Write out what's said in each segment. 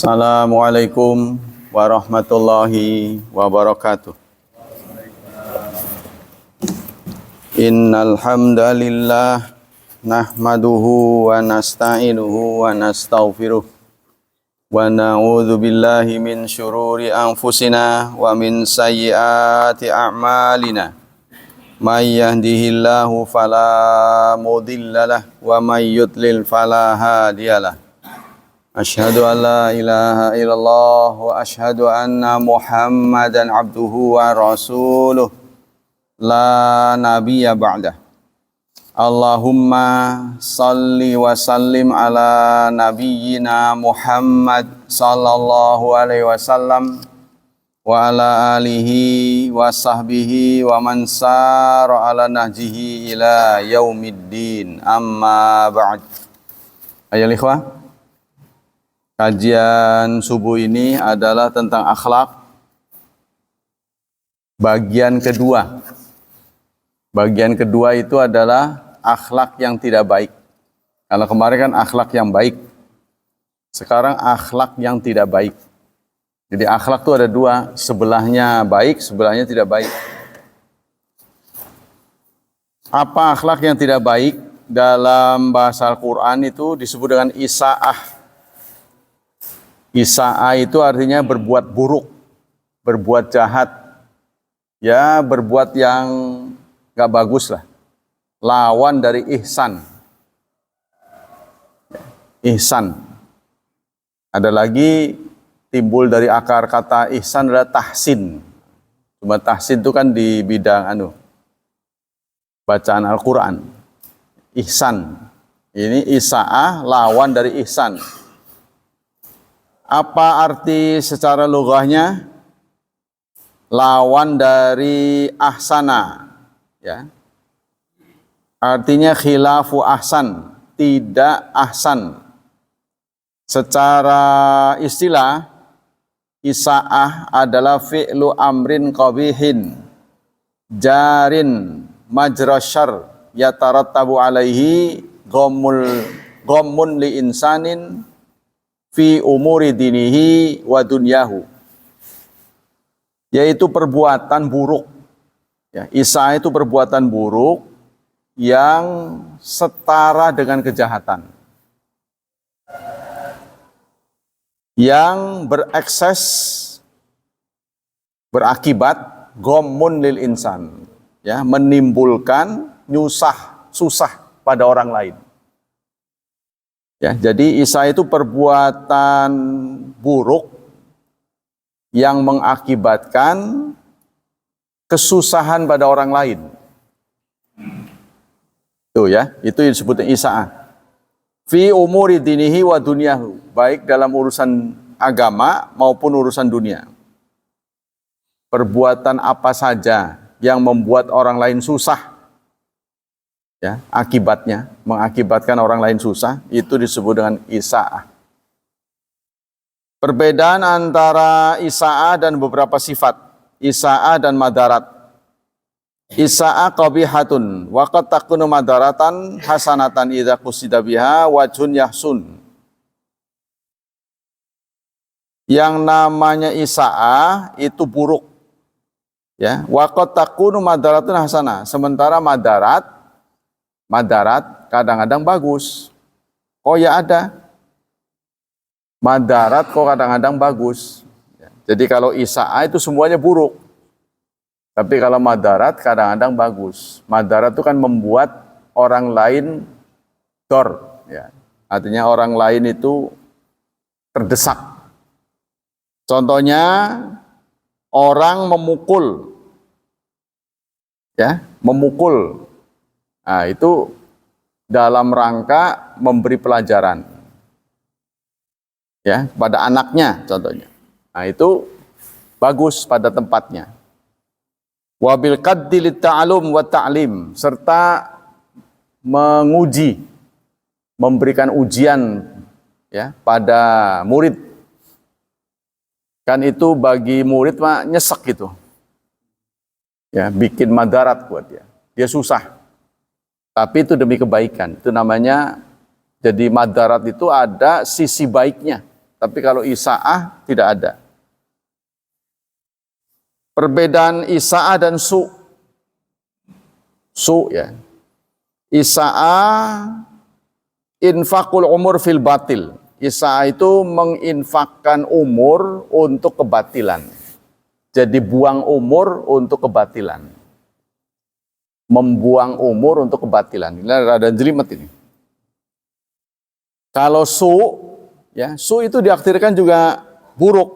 Assalamualaikum warahmatullahi wabarakatuh. Innal hamdalillah nahmaduhu wa nasta'inuhu wa nastaghfiruh wa na'udzu billahi min syururi anfusina wa min sayyiati a'malina. May yahdihillahu fala mudhillalah wa may yudlil fala hadiyalah. Asyhadu an la ilaha illallah wa asyhadu anna Muhammadan abduhu wa rasuluh la nabiyya ba'dah. Allahumma salli wa sallim ala nabiyyina Muhammad sallallahu alaihi wasallam wa ala alihi wa sahbihi wa man sara ala nahjihi ila yaumiddin, amma ba'd. Ayo ikhwah, kajian subuh ini adalah tentang akhlak bagian kedua. Bagian kedua itu adalah akhlak yang tidak baik. Kalau kemarin kan akhlak yang baik, sekarang akhlak yang tidak baik. Jadi akhlak itu ada dua, sebelahnya baik, sebelahnya tidak baik. Apa akhlak yang tidak baik? Dalam bahasa Al-Quran itu disebut dengan isa'ah. Isa'ah itu artinya berbuat buruk, berbuat jahat, ya berbuat yang gak bagus lah. Lawan dari ihsan. Ihsan. Ada lagi timbul dari akar kata ihsan adalah tahsin. Cuma tahsin itu kan di bidang bacaan Al-Quran. Ihsan. Ini isa'ah lawan dari ihsan. Apa arti secara lughahnya? Lawan dari ahsana, ya. Artinya khilafu ahsan, tidak ahsan. Secara istilah, isa'ah adalah fi'lu amrin qabihin jarin majrasyar yatarattabu alaihi ghammun li insanin fi umuri dinihi wa dunyahu, yaitu perbuatan buruk. Ya, isa'ah itu perbuatan buruk yang setara dengan kejahatan, yang berekses, berakibat ghammun lil insan, ya, menimbulkan susah pada orang lain. Ya, jadi isa'ah itu perbuatan buruk yang mengakibatkan kesusahan pada orang lain. Tuh ya, itu disebutnya isa'ah. Fi umuri dinihi wa dunyahu, baik dalam urusan agama maupun urusan dunia. Perbuatan apa saja yang membuat orang lain susah, ya, akibatnya mengakibatkan orang lain susah, itu disebut dengan isa'ah. Perbedaan antara isa'ah dan beberapa sifat, isa'ah dan madarat. Isa'ah qabihatun wa qad takunu madaratan hasanatan idza qusida biha wajhun yahsun. Yang namanya isa'ah itu buruk, ya, wa qad takunu madaratun hasanah. Sementara madarat kadang-kadang bagus. Oh ya, ada madarat kok kadang-kadang bagus. Jadi kalau isa'ah itu semuanya buruk. Tapi kalau madarat kadang-kadang bagus. Madarat itu kan membuat orang lain dor, ya. Artinya orang lain itu terdesak. Contohnya orang memukul, ya, memukul. Nah, itu dalam rangka memberi pelajaran, ya, pada anaknya contohnya. Nah, itu bagus pada tempatnya. Wabil qaddi lit ta'allum wa ta'lim, serta menguji, memberikan ujian, ya, pada murid. Kan itu bagi murid mah nyesek gitu. Ya, bikin madarat buat dia. Dia susah. Tapi itu demi kebaikan. Itu namanya, jadi madarat itu ada sisi baiknya, Tapi kalau isa'ah tidak ada. Perbedaan isa'ah dan su. Su ya. Isa'ah infakul umur fil batil. Isa'ah itu menginfakkan umur untuk kebatilan. Jadi buang umur untuk kebatilan. Membuang umur untuk kebatilan. Ini rada jelimet ini. Kalau su, ya, su itu diartikan juga buruk.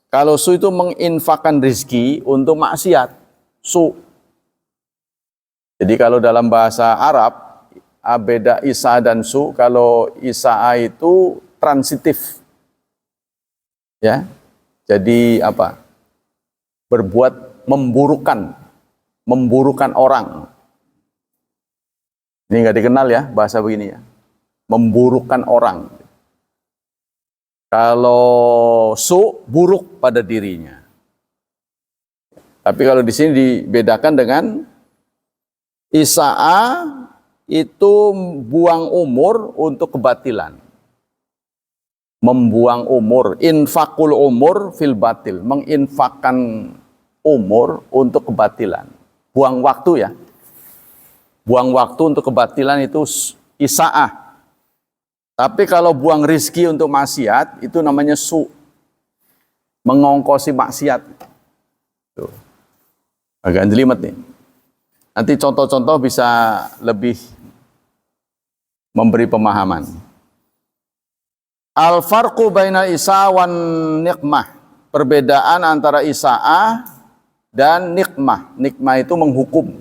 Kalau su itu menginfakkan rizki untuk maksiat. Su. Jadi kalau dalam bahasa Arab, beda isa dan su. Kalau isa itu transitif. Ya. Jadi apa? Berbuat memburukan orang. Ini nggak dikenal ya bahasa begini ya. Memburukan orang. Kalau su buruk pada dirinya. Tapi kalau di sini dibedakan dengan isa'a itu buang umur untuk kebatilan. Membuang umur, infakul umur fil batil, menginfakkan umur untuk kebatilan. Buang waktu ya. Buang waktu untuk kebatilan itu isa'ah. Tapi kalau buang rizki untuk maksiat, itu namanya su. Mengongkosi maksiat. Tuh. Agak jelimet nih. Nanti contoh-contoh bisa lebih memberi pemahaman. Al-farqu bainal isa wan nikmah. Perbedaan antara isa'ah dan nikmah. Nikmah itu menghukum.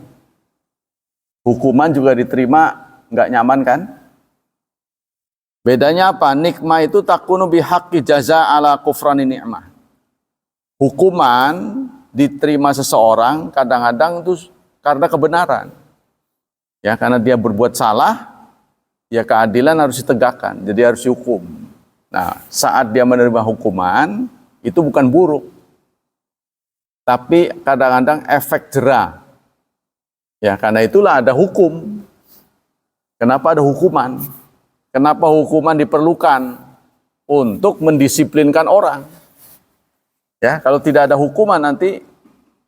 Hukuman juga diterima nggak nyaman kan? Bedanya apa? Nikmah itu takunu bihaqqi jaza ala kufrani ni'mah. Hukuman diterima seseorang kadang-kadang itu karena kebenaran. Ya, karena dia berbuat salah, ya keadilan harus ditegakkan. Jadi harus dihukum. Nah, saat dia menerima hukuman, itu bukan buruk. Tapi kadang-kadang efek jera. Ya, karena itulah ada hukum. Kenapa ada hukuman? Kenapa hukuman diperlukan? Untuk mendisiplinkan orang. Ya, kalau tidak ada hukuman nanti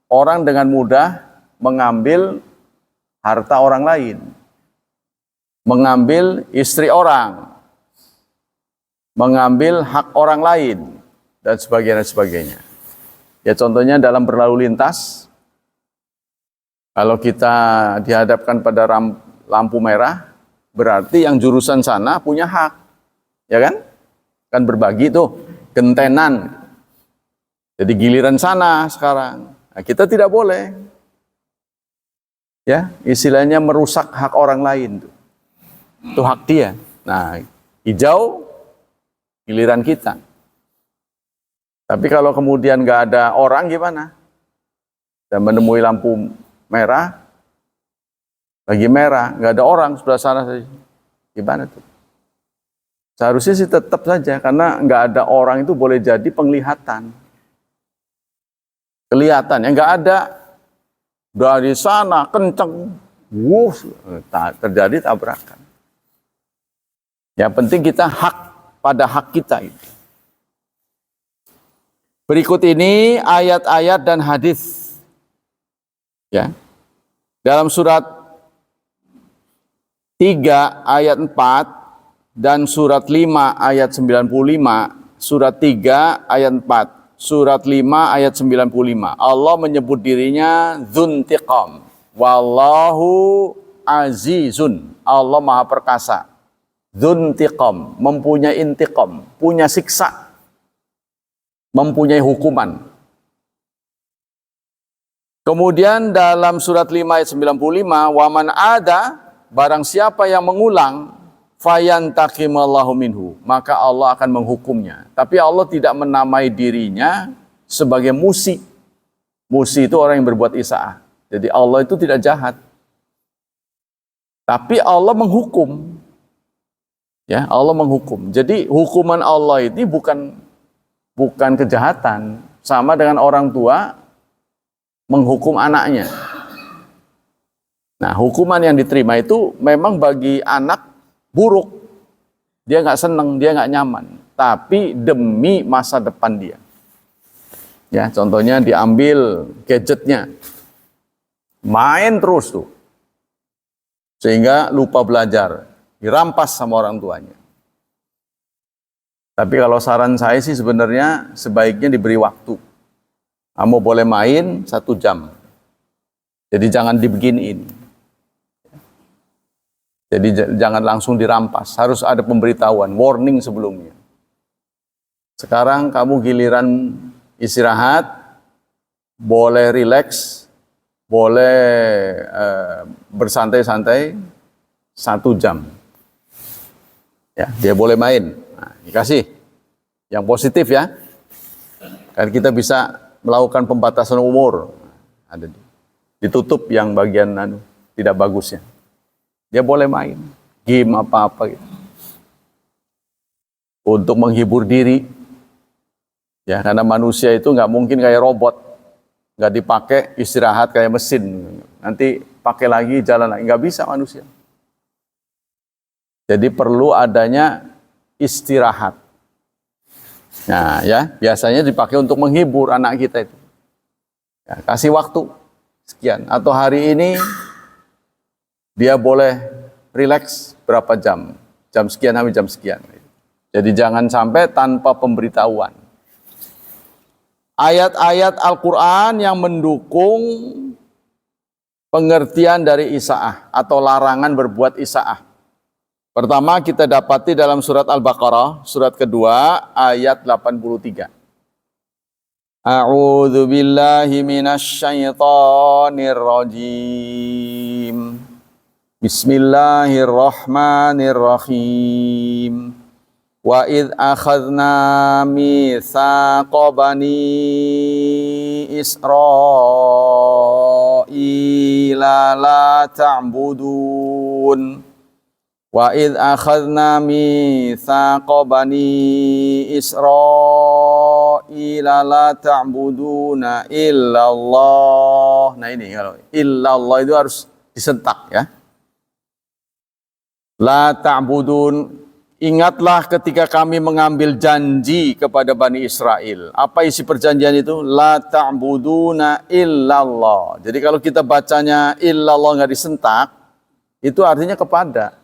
orang dengan mudah mengambil harta orang lain. Mengambil istri orang. Mengambil hak orang lain dan sebagainya. Ya contohnya dalam berlalu lintas, kalau kita dihadapkan pada lampu merah, berarti yang jurusan sana punya hak, ya kan? Kan berbagi tuh, gentenan. Jadi giliran sana sekarang. Nah, kita tidak boleh, ya istilahnya merusak hak orang lain tuh. Itu hak dia. Nah, hijau giliran kita. Tapi kalau kemudian nggak ada orang gimana? Dan menemui lampu merah, lagi merah, nggak ada orang sebelah sana saja. Gimana tuh? Seharusnya sih tetap saja, karena nggak ada orang itu boleh jadi penglihatan. Kelihatan, yang nggak ada. Dari sana kenceng, terjadi tabrakan. Yang penting kita pada hak kita itu. Berikut ini ayat-ayat dan hadis. Ya. Dalam surat 3 ayat 4 dan surat 5 ayat 95, surat 3 ayat 4, surat 5 ayat 95. Allah menyebut dirinya Dzuntiqam. Wallahu azizun. Allah Maha Perkasa. Dzuntiqam, mempunyai intiqam, punya siksa, mempunyai hukuman. Kemudian dalam surat 5 ayat 95, waman ada, barang siapa yang mengulang, fayantaqimallahu minhu, maka Allah akan menghukumnya. Tapi Allah tidak menamai dirinya sebagai musi. Musi itu orang yang berbuat isa'ah. Jadi Allah itu tidak jahat. Tapi Allah menghukum. Ya, Allah menghukum. Jadi hukuman Allah ini bukan kejahatan. Sama dengan orang tua menghukum anaknya. Nah, hukuman yang diterima itu memang bagi anak buruk. Dia nggak senang, dia nggak nyaman. tapi demi masa depan dia. Ya, contohnya diambil gadgetnya, main terus tuh, sehingga lupa belajar, dirampas sama orang tuanya. Tapi kalau saran saya sih sebenarnya sebaiknya diberi waktu. Kamu boleh main 1 jam, jadi jangan dibeginiin. Jadi jangan langsung dirampas, harus ada pemberitahuan, warning sebelumnya. Sekarang kamu giliran istirahat, boleh rileks, boleh bersantai-santai 1 jam. Ya, dia boleh main. Nah, dikasih yang positif ya. Kan kita bisa melakukan pembatasan umur. Ada ditutup yang bagian tidak bagusnya. Dia boleh main game apa-apa gitu. Untuk menghibur diri. Ya, karena manusia itu nggak mungkin kayak robot, nggak dipakai istirahat kayak mesin, nanti pakai lagi jalan lagi, nggak bisa manusia. Jadi perlu adanya istirahat. Nah, ya biasanya dipakai untuk menghibur anak kita itu. Ya, kasih waktu sekian atau hari ini dia boleh rileks berapa jam, jam sekian sampai jam sekian. Jadi jangan sampai tanpa pemberitahuan. Ayat-ayat Al-Quran yang mendukung pengertian dari Isa'ah atau larangan berbuat Isa'ah. Pertama kita dapati dalam surat Al-Baqarah, surat kedua ayat 83. A'udzu billahi minasy syaithanir rajim. Bismillahirrahmanirrahim. Wa idh akhadna mitsaqa bani Israila la ta'budun. Wa idh akhadna mitsaqa bani Israila la ta'buduna illallah. Nah ini kalau illallah itu harus disentak ya. La ta'budun. Ingatlah ketika kami mengambil janji kepada Bani Israel. Apa isi perjanjian itu? La ta'buduna illallah. Jadi kalau kita bacanya illallah nggak disentak, itu artinya kepada.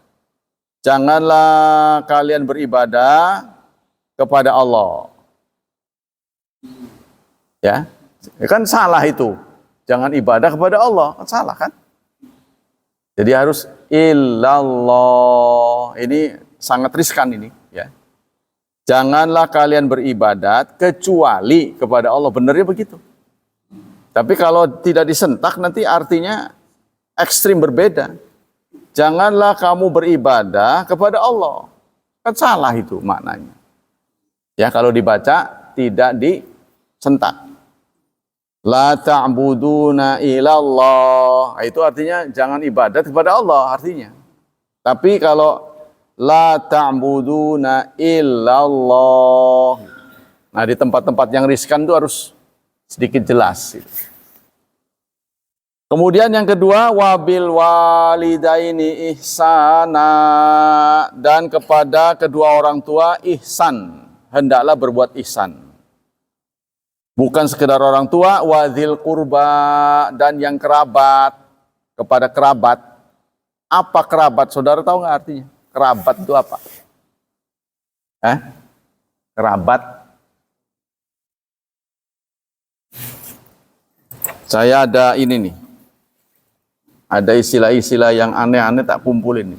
Janganlah kalian beribadah kepada Allah. Ya, kan salah itu. Jangan ibadah kepada Allah, kan salah kan? Jadi harus illallah. Ini sangat riskan ini ya. Janganlah kalian beribadat kecuali kepada Allah. Benarnya begitu. Tapi kalau tidak disentak nanti artinya ekstrim berbeda. Janganlah kamu beribadah kepada Allah. Kan salah itu maknanya. Ya kalau dibaca tidak disentak. La ta'buduna ilallah. Itu artinya jangan ibadat kepada Allah artinya. Tapi kalau la ta'buduna illallah. Nah, di tempat-tempat yang riskan itu harus sedikit jelas. Kemudian yang kedua, wabil walidaini ihsana, dan kepada kedua orang tua ihsan. Hendaklah berbuat ihsan. Bukan sekedar orang tua, wadzil qurba, dan yang kerabat, kepada kerabat. Apa kerabat? Saudara tahu nggak artinya? Kerabat itu apa? Kerabat. Saya ada ini nih. Ada istilah-istilah yang aneh-aneh tak kumpulin.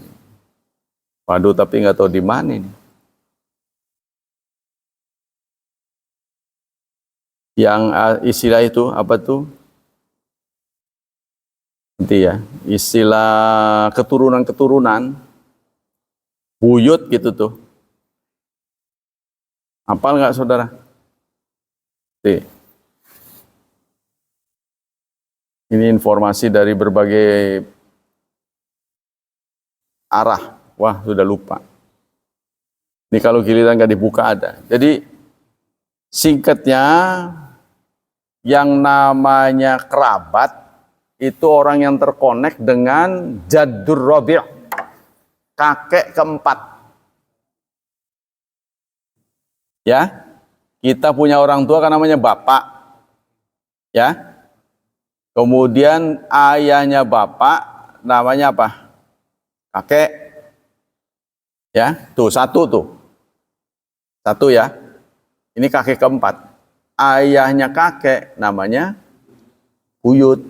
Waduh, tapi nggak tahu di mana ini. Yang istilah itu apa tuh? Nanti ya, istilah keturunan-keturunan. Buyut gitu tuh. Hafal nggak saudara? Ini informasi dari berbagai arah. Wah, sudah lupa. Ini kalau giliran nggak dibuka ada. Jadi singkatnya yang namanya kerabat itu orang yang terkonek dengan jaddur rabi', kakek keempat. Ya, kita punya orang tua kan namanya bapak. Ya. Kemudian ayahnya bapak namanya apa? Kakek. Ya, tuh satu tuh. Satu ya. Ini kakek keempat. Ayahnya kakek namanya buyut.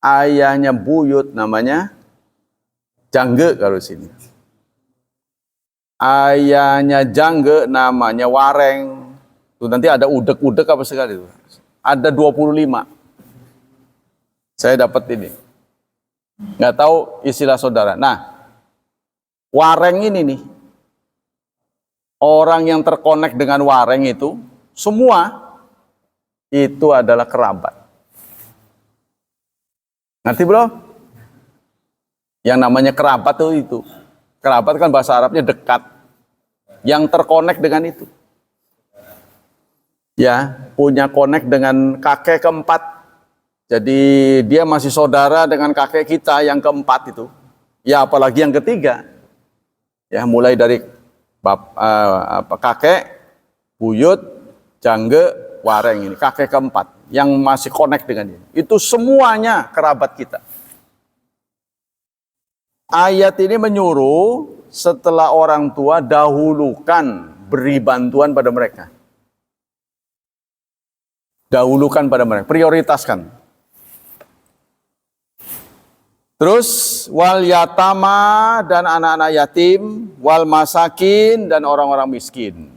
Ayahnya buyut namanya jangge kalau sini. Ayahnya jangge namanya wareng. Tuh nanti ada udek-udek apa sekali itu. Ada 25. Saya dapat ini. Nggak tahu istilah saudara. Nah, wareng ini nih. Orang yang terkonek dengan wareng itu, semua itu adalah kerabat. Ngerti bro? Yang namanya kerabat itu. Kerabat kan bahasa Arabnya dekat. Yang terkonek dengan itu. Ya, punya konek dengan kakek keempat. Jadi dia masih saudara dengan kakek kita yang keempat itu. Ya apalagi yang ketiga. Ya mulai dari kakek, buyut, jangge, wareng ini. Kakek keempat yang masih konek dengan ini. Itu semuanya kerabat kita. Ayat ini menyuruh setelah orang tua dahulukan beri bantuan pada mereka. Dahulukan pada mereka, prioritaskan. Terus wal yatama dan anak-anak yatim, wal masakin dan orang-orang miskin.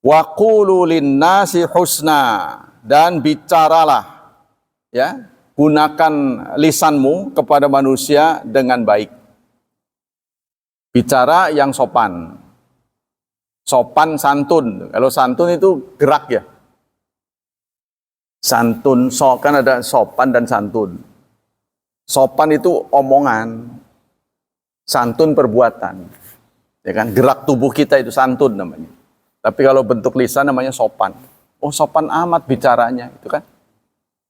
Wa qulu linnasi husna dan bicaralah ya, gunakan lisanmu kepada manusia dengan baik. Bicara yang sopan. Sopan santun. Kalau santun itu gerak ya. Santun, kan ada sopan dan santun. Sopan itu omongan, santun perbuatan. Ya kan, gerak tubuh kita itu santun namanya. Tapi kalau bentuk lisan namanya sopan. Oh, sopan amat bicaranya, itu kan.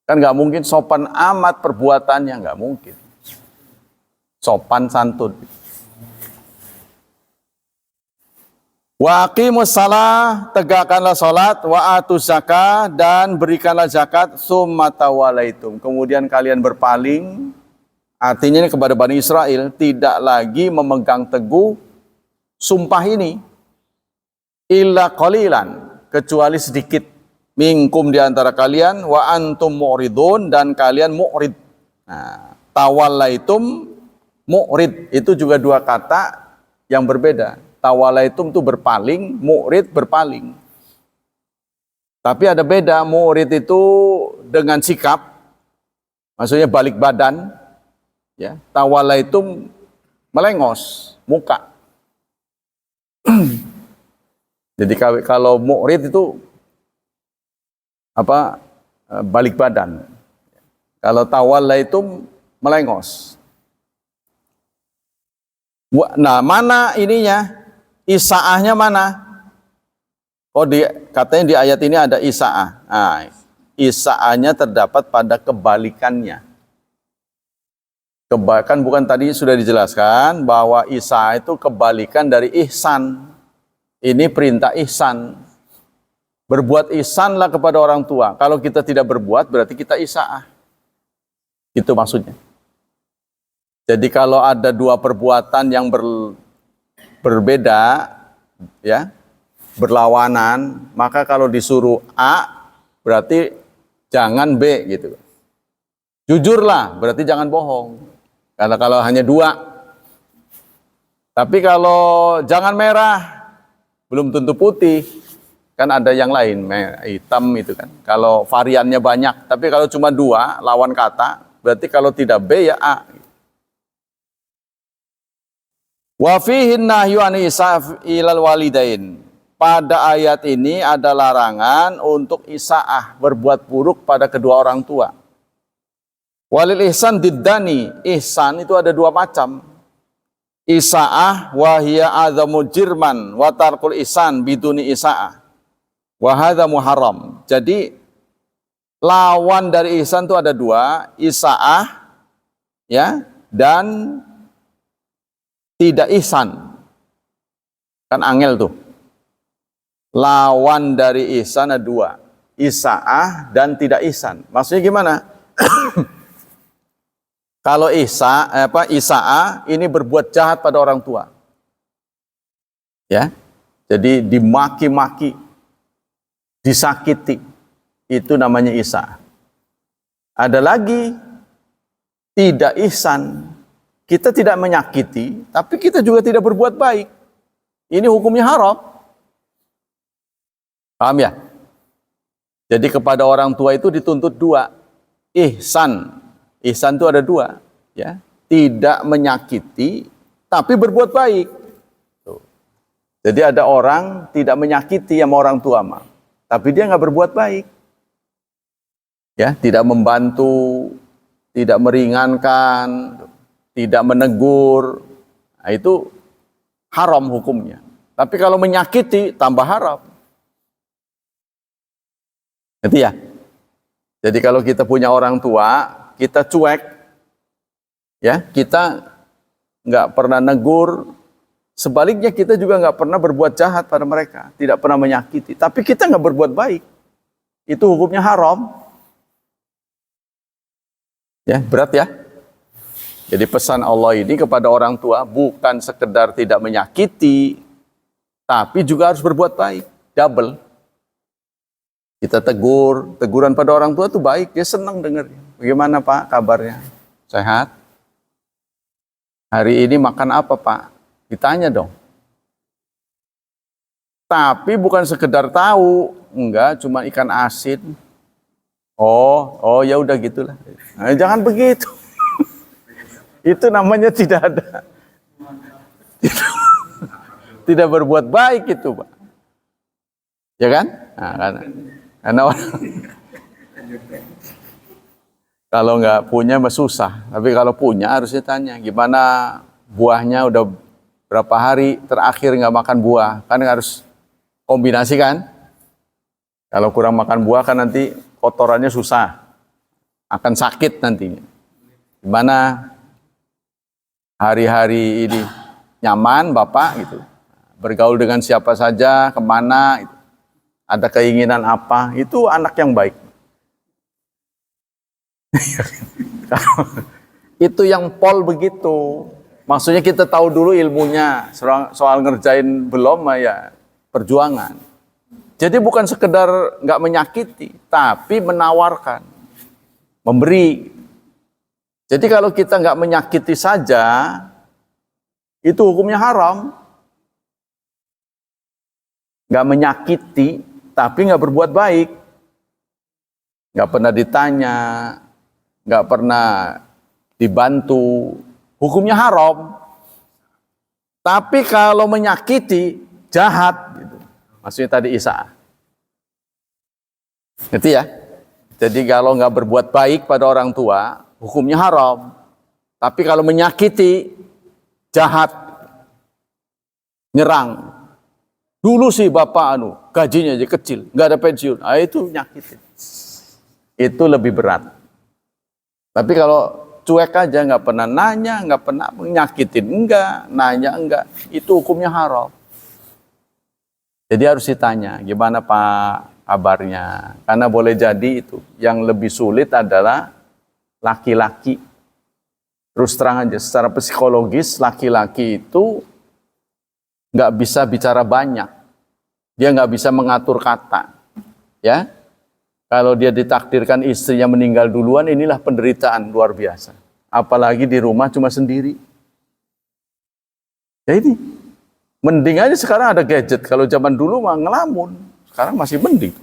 Kan nggak mungkin sopan amat perbuatannya, nggak mungkin. Sopan santun. Wa aqimus shalah, tegakkanlah salat, wa atuz zakah dan berikanlah zakat, summa tawalaitum. Kemudian kalian berpaling, artinya ini kepada Bani Israel, tidak lagi memegang teguh sumpah ini, illa qalilan, kecuali sedikit, minkum di antara kalian, wa antum mu'ridun dan kalian mu'rid. Nah, tawalaitum, mu'rid itu juga dua kata yang berbeda. Tawalaitum itu berpaling, mu'rid berpaling. Tapi ada beda, mu'rid itu dengan sikap, maksudnya balik badan, ya. Tawalaitum melengos, muka. Jadi kalau mu'rid itu apa? Balik badan. Kalau tawalaitum melengos. Nah, mana ininya? Isaahnya mana? Oh, katanya di ayat ini ada isaah. Nah, isaahnya terdapat pada kebalikannya. Kan bukan tadi sudah dijelaskan bahwa isaah itu kebalikan dari ihsan. Ini perintah ihsan. Berbuat ihsanlah kepada orang tua. Kalau kita tidak berbuat berarti kita isaah. Itu maksudnya. Jadi kalau ada dua perbuatan yang berbeda, ya, berlawanan, maka kalau disuruh A, berarti jangan B, gitu. Jujurlah, berarti jangan bohong. Karena kalau hanya dua. Tapi kalau jangan merah, belum tentu putih. Kan ada yang lain, hitam itu kan. Kalau variannya banyak, tapi kalau cuma dua, lawan kata, berarti kalau tidak B, ya A. Wa fihin nahyu an isa'af ilal walidain. Pada ayat ini ada larangan untuk isa'ah, berbuat buruk pada kedua orang tua. Walil ihsan diddani, ihsan itu ada dua macam. Isa'ah wa hiya adzamu jirman wa tarkul ihsan biduni isa'ah. Wa hadza muharram. Jadi lawan dari ihsan itu ada dua, isa'ah ya, dan tidak ihsan. Kan angel tuh. Lawan dari ihsan ada dua. Isa'ah dan tidak ihsan. Maksudnya gimana? Kalau isa'ah ini berbuat jahat pada orang tua. Ya. Jadi dimaki-maki, disakiti. Itu namanya isa'ah. Ada lagi tidak ihsan. Kita tidak menyakiti, tapi kita juga tidak berbuat baik. Ini hukumnya haram. Paham ya? Jadi kepada orang tua itu dituntut dua. Ihsan. Ihsan itu ada dua. Ya. Tidak menyakiti, tapi berbuat baik. Tuh. Jadi ada orang tidak menyakiti sama orang tua, tapi dia nggak berbuat baik. Ya, tidak membantu, tidak meringankan, tidak menegur. Nah, itu haram hukumnya. Tapi kalau menyakiti, tambah haram. Ngerti ya? Jadi kalau kita punya orang tua, kita cuek, ya, kita nggak pernah negur. Sebaliknya kita juga nggak pernah berbuat jahat pada mereka, tidak pernah menyakiti. Tapi kita nggak berbuat baik, itu hukumnya haram. Ya, berat ya. Jadi pesan Allah ini kepada orang tua bukan sekedar tidak menyakiti, tapi juga harus berbuat baik, double. Kita teguran pada orang tua itu baik, dia senang dengar. Bagaimana Pak kabarnya? Sehat? Hari ini makan apa Pak? Ditanya dong. Tapi bukan sekedar tahu, enggak, cuma ikan asin. Oh ya udah gitulah. Nah, jangan begitu. Itu namanya tidak ada. Tidak berbuat baik itu, Pak. Ya kan? Nah, karena orang kalau nggak punya mah susah. Tapi kalau punya harusnya tanya, gimana buahnya udah berapa hari terakhir nggak makan buah? Kan harus kombinasi kan? Kalau kurang makan buah kan nanti kotorannya susah, akan sakit nantinya. Gimana hari-hari ini nyaman Bapak gitu, bergaul dengan siapa saja, kemana, gitu. Ada keinginan apa, itu anak yang baik. Itu yang pol begitu. Maksudnya kita tahu dulu ilmunya, soal ngerjain belum ya perjuangan. Jadi bukan sekedar nggak menyakiti, tapi menawarkan, memberi. Jadi kalau kita nggak menyakiti saja, itu hukumnya haram. Nggak menyakiti, tapi nggak berbuat baik. Nggak pernah ditanya, nggak pernah dibantu, hukumnya haram. Tapi kalau menyakiti, jahat. Maksudnya tadi isa'ah. Ngerti ya? Jadi kalau nggak berbuat baik pada orang tua, hukumnya haram. Tapi kalau menyakiti, jahat, nyerang. Dulu sih bapak gajinya aja kecil, nggak ada pensiun. Ah, itu nyakitin. Itu lebih berat. Tapi kalau cuek aja, nggak pernah nanya, nggak pernah menyakitin, nanya enggak, itu hukumnya haram. Jadi harus ditanya, gimana Pak kabarnya? Karena boleh jadi itu. Yang lebih sulit adalah laki-laki. Terus terang aja, secara psikologis laki-laki itu nggak bisa bicara banyak. Dia nggak bisa mengatur kata. Ya, kalau dia ditakdirkan istrinya meninggal duluan, inilah penderitaan luar biasa. Apalagi di rumah cuma sendiri. Ya ini. Mending aja sekarang ada gadget. Kalau zaman dulu mah ngelamun. Sekarang masih mending.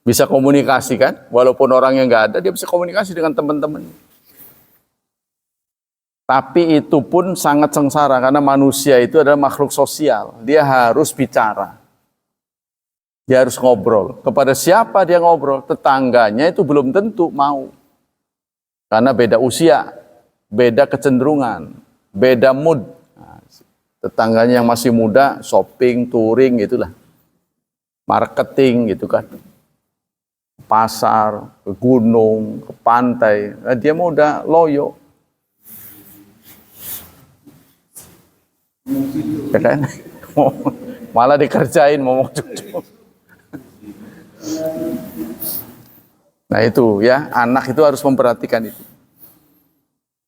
Bisa komunikasi kan? Walaupun orang yang nggak ada, dia bisa komunikasi dengan teman-teman. Tapi itu pun sangat sengsara. Karena manusia itu adalah makhluk sosial. Dia harus bicara. Dia harus ngobrol. Kepada siapa dia ngobrol? Tetangganya itu belum tentu mau. Karena beda usia. Beda kecenderungan. Beda mood. Tetangganya yang masih muda, shopping, touring, itulah. Marketing, gitu kan. Pasar, ke gunung, ke pantai. Nah, dia mau udah loyo. Ya kan? Malah dikerjain momok cucu. Nah itu ya, anak itu harus memperhatikan itu.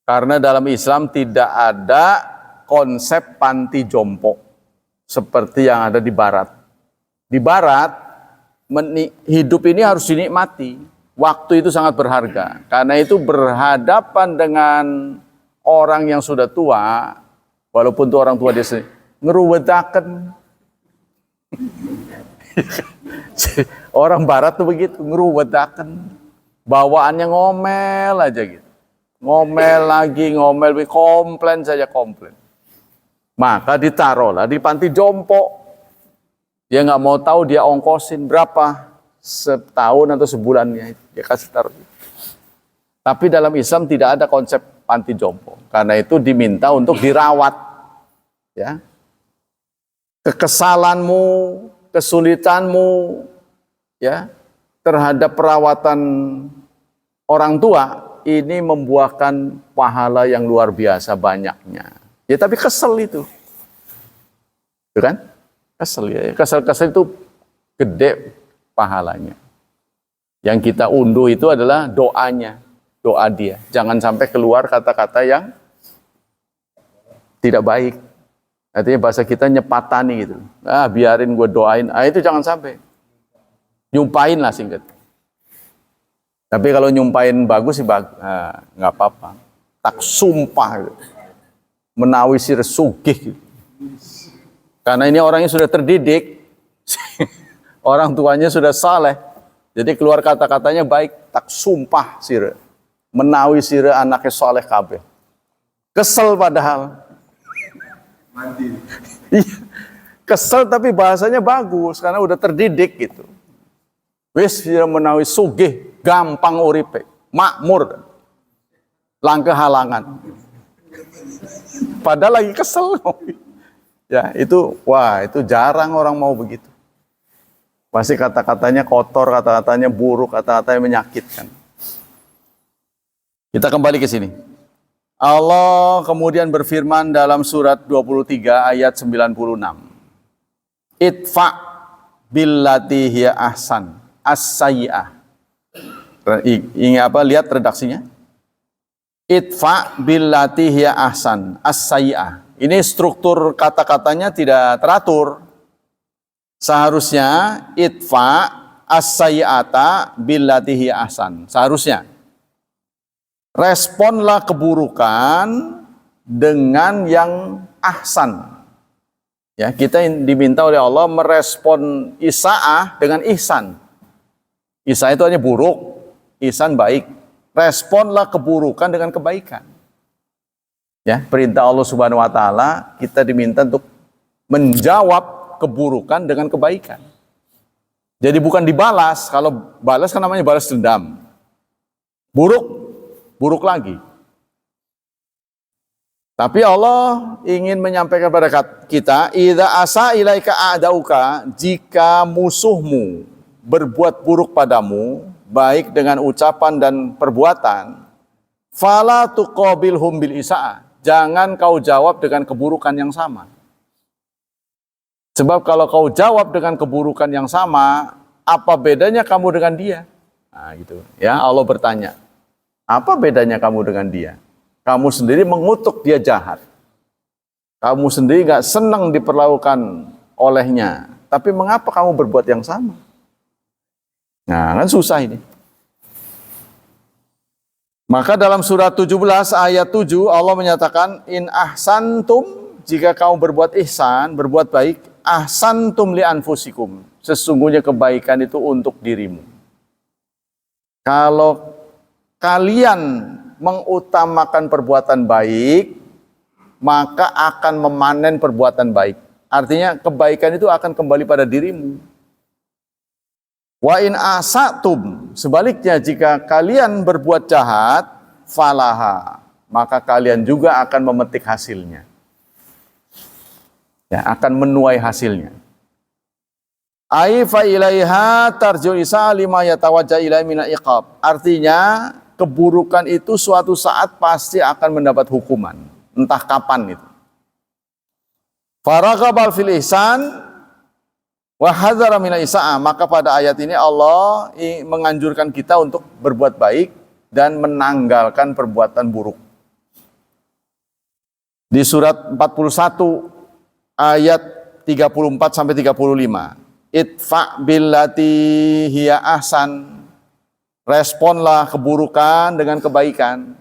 Karena dalam Islam tidak ada konsep panti jompo seperti yang ada di Barat. Di Barat, hidup ini harus dinikmati. Waktu itu sangat berharga. Karena itu berhadapan dengan orang yang sudah tua, walaupun itu orang tua dia sendiri, ngeruwedaken. Orang Barat tuh begitu, ngeruwedaken. Bawaannya ngomel aja gitu. Ngomel lagi, komplain saja komplain. Maka ditaruhlah di panti jompo. Dia nggak mau tahu dia ongkosin berapa setahun atau sebulannya, dia kasih taruh. Tapi dalam Islam tidak ada konsep panti jompo. Karena itu diminta untuk dirawat. Ya. Kekesalanmu, kesulitanmu, ya, terhadap perawatan orang tua ini membuahkan pahala yang luar biasa banyaknya. Ya tapi kesel itu. Itu kan? Kesel ya. Kesel-kesel itu gede pahalanya. Yang kita unduh itu adalah doanya. Doa dia. Jangan sampai keluar kata-kata yang tidak baik. Artinya bahasa kita nyepatani gitu. Biarin gue doain. Itu jangan sampai. Nyumpain lah singkat. Tapi kalau nyumpain bagus sih nggak apa-apa. Tak sumpah gitu. Menawi sir sugih gitu. Karena ini orangnya sudah terdidik. Orang tuanya sudah saleh. Jadi keluar kata-katanya baik. Tak sumpah sir. Menawi sir anaknya saleh kabeh. Kesel padahal. Kesel tapi bahasanya bagus. Karena udah terdidik gitu. Wis sir menawi sugih. Gampang uripe, makmur, langkah halangan. Padahal lagi kesel. Ya itu, itu jarang orang mau begitu. Pasti kata-katanya kotor, kata-katanya buruk, kata-katanya menyakitkan. Kita kembali ke sini. Allah kemudian berfirman dalam surat 23 ayat 96. Itfa billati hiya ahsan as-sayyi'ah. Ingat apa? Lihat redaksinya. Itfa billati hiya ahsan as-sayyi'ah. Ini struktur kata-katanya tidak teratur. Seharusnya itfa as-sayyi'ata billati hiya ahsan. Seharusnya responlah keburukan dengan yang ahsan. Ya, kita diminta oleh Allah merespon isa'ah dengan ihsan. Isa'ah itu hanya buruk. Ihsan baik. Responlah keburukan dengan kebaikan. Ya, perintah Allah Subhanahu wa taala kita diminta untuk menjawab keburukan dengan kebaikan. Jadi bukan dibalas. Kalau balas kan namanya balas dendam. Buruk lagi. Tapi Allah ingin menyampaikan pada kita, idza asa ilaika a'dauka, jika musuhmu berbuat buruk padamu, baik dengan ucapan dan perbuatan, fala tuqabilhum bil isa'ah. Jangan kau jawab dengan keburukan yang sama. Sebab kalau kau jawab dengan keburukan yang sama, apa bedanya kamu dengan dia? Nah, gitu. Ya, Allah bertanya. Apa bedanya kamu dengan dia? Kamu sendiri mengutuk dia jahat. Kamu sendiri gak senang diperlakukan olehnya. Tapi mengapa kamu berbuat yang sama? Nah, kan susah ini. Maka dalam surat 17 ayat 7 Allah menyatakan in ahsantum, jika kamu berbuat ihsan, berbuat baik, ahsantum li anfusikum. Sesungguhnya kebaikan itu untuk dirimu. Kalau kalian mengutamakan perbuatan baik, maka akan memanen perbuatan baik. Artinya kebaikan itu akan kembali pada dirimu. Wa in asatum, sebaliknya jika kalian berbuat jahat, falaha, maka kalian juga akan memetik hasilnya. Ya, akan menuai hasilnya. Ai fa ilaiha tarju isa lima yatawajja ilai min iqab. Artinya keburukan itu suatu saat pasti akan mendapat hukuman, entah kapan itu. Faraghabal fil ihsan, Wa hadzara minal isa'a, maka pada ayat ini Allah menganjurkan kita untuk berbuat baik dan menanggalkan perbuatan buruk. Di surat 41 ayat 34 sampai 35. Idfa billati hiya ahsan. Responlah keburukan dengan kebaikan.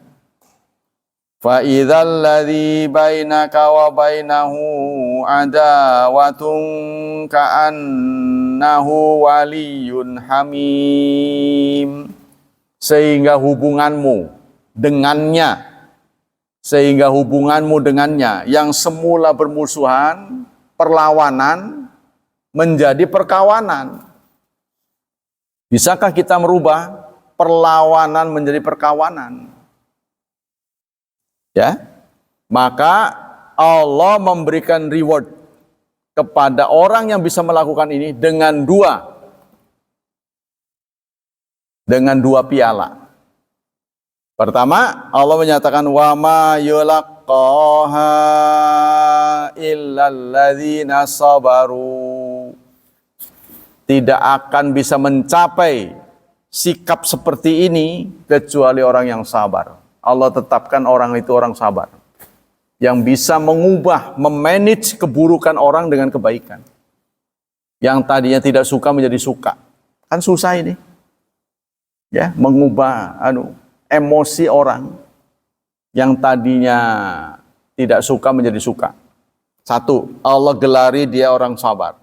Fa idzal ladzi bainaka wa bainahu adawatun ka'annahu waliyyun hamim. Sehingga hubunganmu dengannya yang semula bermusuhan, perlawanan menjadi perkawanan. Bisakah kita merubah perlawanan menjadi perkawanan? Ya, maka Allah memberikan reward kepada orang yang bisa melakukan ini dengan dua piala. Pertama, Allah menyatakan wa ma yulaqaha illal ladzina sabaru. Tidak akan bisa mencapai sikap seperti ini kecuali orang yang sabar. Allah tetapkan orang itu orang sabar, yang bisa mengubah, memanage keburukan orang dengan kebaikan. Yang tadinya tidak suka menjadi suka. Kan susah ini. Ya, mengubah emosi orang yang tadinya tidak suka menjadi suka. Satu, Allah gelari dia orang sabar.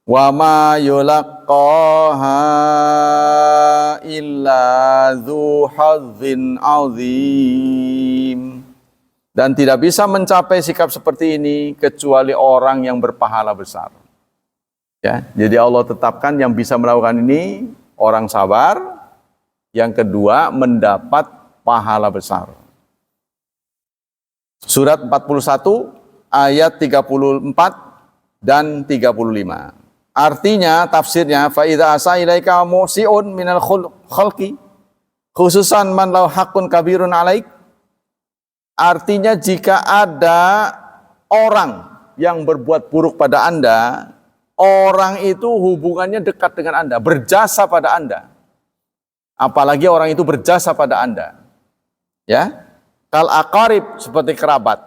Wa ma yulaqqaha illa dzu hazzin azim. Dan tidak bisa mencapai sikap seperti ini kecuali orang yang berpahala besar. Ya, jadi Allah tetapkan yang bisa melakukan ini orang sabar. Yang kedua, mendapat pahala besar. Surat 41 ayat 34 dan 35. Artinya, tafsirnya, fa idza asa ilaika musiun minal khalqi khususan man lahu haqqun kabirun alaik. Artinya, jika ada orang yang berbuat buruk pada Anda, orang itu hubungannya dekat dengan Anda, berjasa pada Anda. Apalagi orang itu berjasa pada Anda. Ya, kal aqarib, seperti kerabat,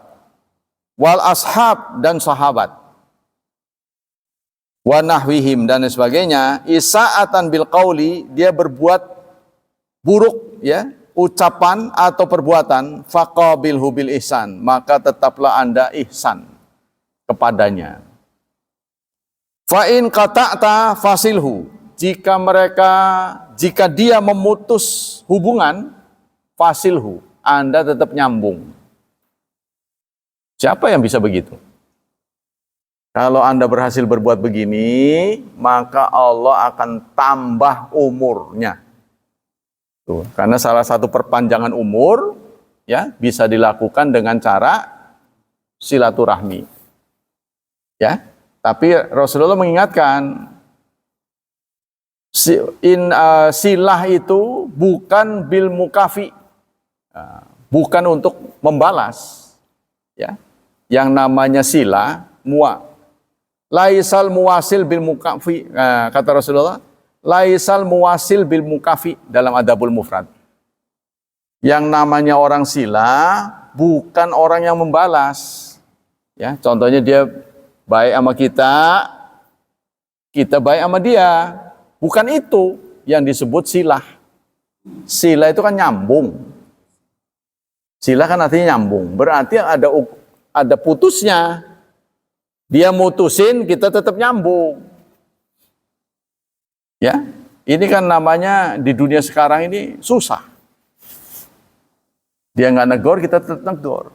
wal ashab, dan sahabat, wa nahwihim, dan sebagainya. Isaatan bil qauli, dia berbuat buruk, ya, ucapan atau perbuatan, faqabilhu bil ihsan, maka tetaplah Anda ihsan kepadanya. Fa in qata'ta fasilhu, jika dia memutus hubungan, fasilhu, Anda tetap nyambung. Siapa yang bisa begitu? Kalau Anda berhasil berbuat begini, maka Allah akan tambah umurnya. Tuh, karena salah satu perpanjangan umur, ya, bisa dilakukan dengan cara silaturahmi. Ya, tapi Rasulullah mengingatkan, silah itu bukan bil mukafi, bukan untuk membalas. Ya, yang namanya silah laisal muwasil bil mukafi, kata Rasulullah, laisal muwasil bil mukafi dalam Adabul Mufrad. Yang namanya orang sila bukan orang yang membalas. Ya, contohnya dia baik sama kita, kita baik sama dia. Bukan itu yang disebut silah. Silah itu kan nyambung. Silah kan artinya nyambung. Berarti ada putusnya. Dia mutusin, kita tetap nyambung. Ya, ini kan namanya di dunia sekarang ini susah. Dia nggak negor, kita tetap negor.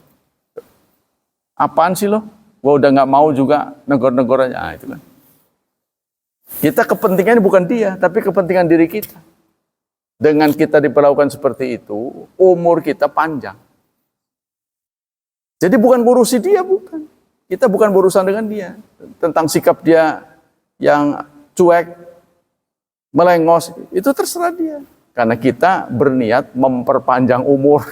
Apaan sih lo? Gua udah nggak mau juga negor-negor aja. Itu kan. Kita kepentingannya bukan dia, tapi kepentingan diri kita. Dengan kita diperlakukan seperti itu, umur kita panjang. Jadi bukan ngurusi dia, bukan. Kita bukan berurusan dengan dia. Tentang sikap dia yang cuek, melengos, itu terserah dia. Karena kita berniat memperpanjang umur.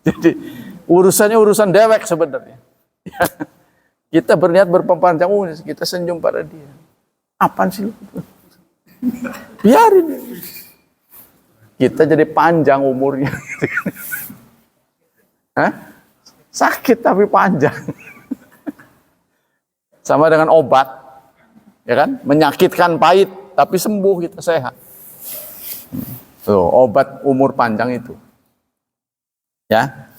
Jadi urusannya urusan dewek sebenarnya. Kita berniat berpanjang umur, kita senyum pada dia. Apaan sih lu? Biarin. Kita jadi panjang umurnya. Hah? Sakit tapi panjang. Sama dengan obat. Ya kan? Menyakitkan pahit tapi sembuh, kita sehat. Tuh, obat umur panjang itu. Ya.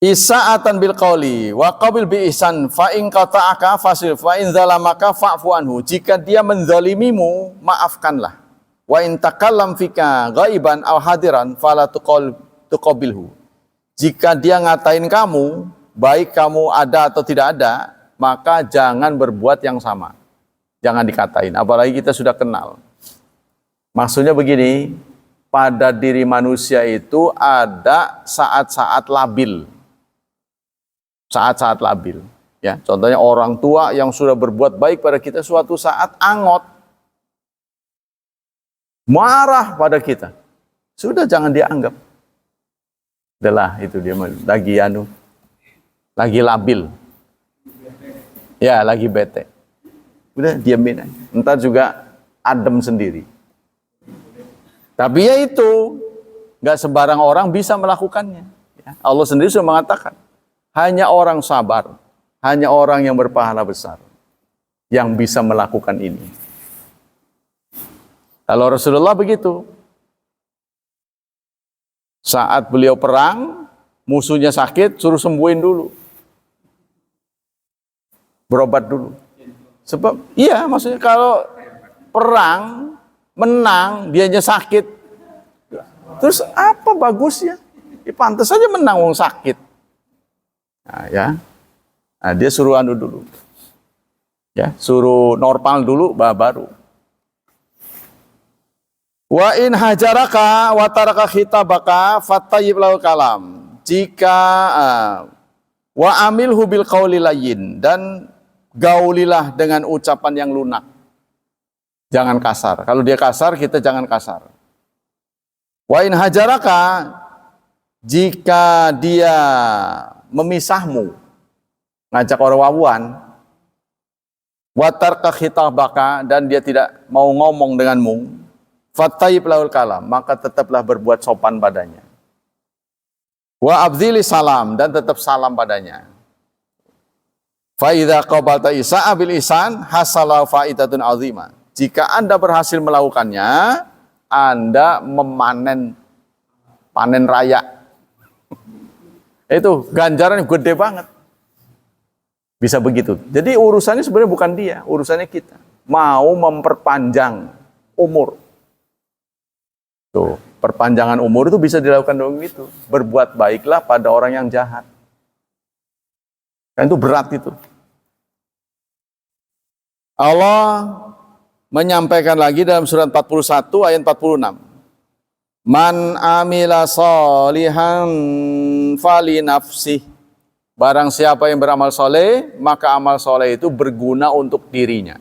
Isa'atan bil qauli wa qabil bi ihsan fa in qata'aka fasil fa in zalamaka fa'fu anhu. Jika dia menzalimimu, maafkanlah. Wa in takallam fika ghaiban aw hadiran fala tuqabilhu. Jika dia ngatain kamu, baik kamu ada atau tidak ada, maka jangan berbuat yang sama. Jangan dikatain, apalagi kita sudah kenal. Maksudnya begini, pada diri manusia itu ada saat-saat labil. Saat-saat labil. Ya, contohnya orang tua yang sudah berbuat baik pada kita, suatu saat angot, marah pada kita. Sudah, jangan dianggap. Adalah itu dia lagi labil. Ya, lagi bete. Udah diamin aja. Entar juga adem sendiri. Tapi ya itu, nggak sembarang orang bisa melakukannya. Ya, Allah sendiri sudah mengatakan, hanya orang sabar, hanya orang yang berpahala besar yang bisa melakukan ini. Kalau Rasulullah begitu, saat beliau perang, musuhnya sakit, suruh sembuhin dulu, berobat dulu. Sebab, iya, maksudnya kalau perang menang, dianya sakit, terus apa bagusnya? Ya, pantas saja menang wong sakit. Nah, ya, nah, dia suruh anu dulu, ya, suruh normal dulu, baru. Wa in hajaraka wa taraka khitabaka fattayyib lahu kalam. Jika wa amilhu bil qauli layyin, dan gaulilah dengan ucapan yang lunak. Jangan kasar. Kalau dia kasar, kita jangan kasar. Wa in hajaraka, jika dia memisahmu, ngajak orang wawan, wa taraka khitabaka, dan dia tidak mau ngomong denganmu, fattayyib lahul kalam, maka tetaplah berbuat sopan padanya. Wa abdzili salam, dan tetap salam padanya. Fa idza qabalta isa'a bil ihsan hasala faidatun azimah. Jika Anda berhasil melakukannya, Anda panen raya. Itu ganjaran yang gede banget. Bisa begitu. Jadi urusannya sebenarnya bukan dia, urusannya kita. Mau memperpanjang umur. Tuh, perpanjangan umur itu bisa dilakukan dengan itu. Berbuat baiklah pada orang yang jahat. Kan itu berat itu. Allah menyampaikan lagi dalam surat 41 ayat 46. Man amila solihan fali nafsih. Barang siapa yang beramal soleh, maka amal soleh itu berguna untuk dirinya.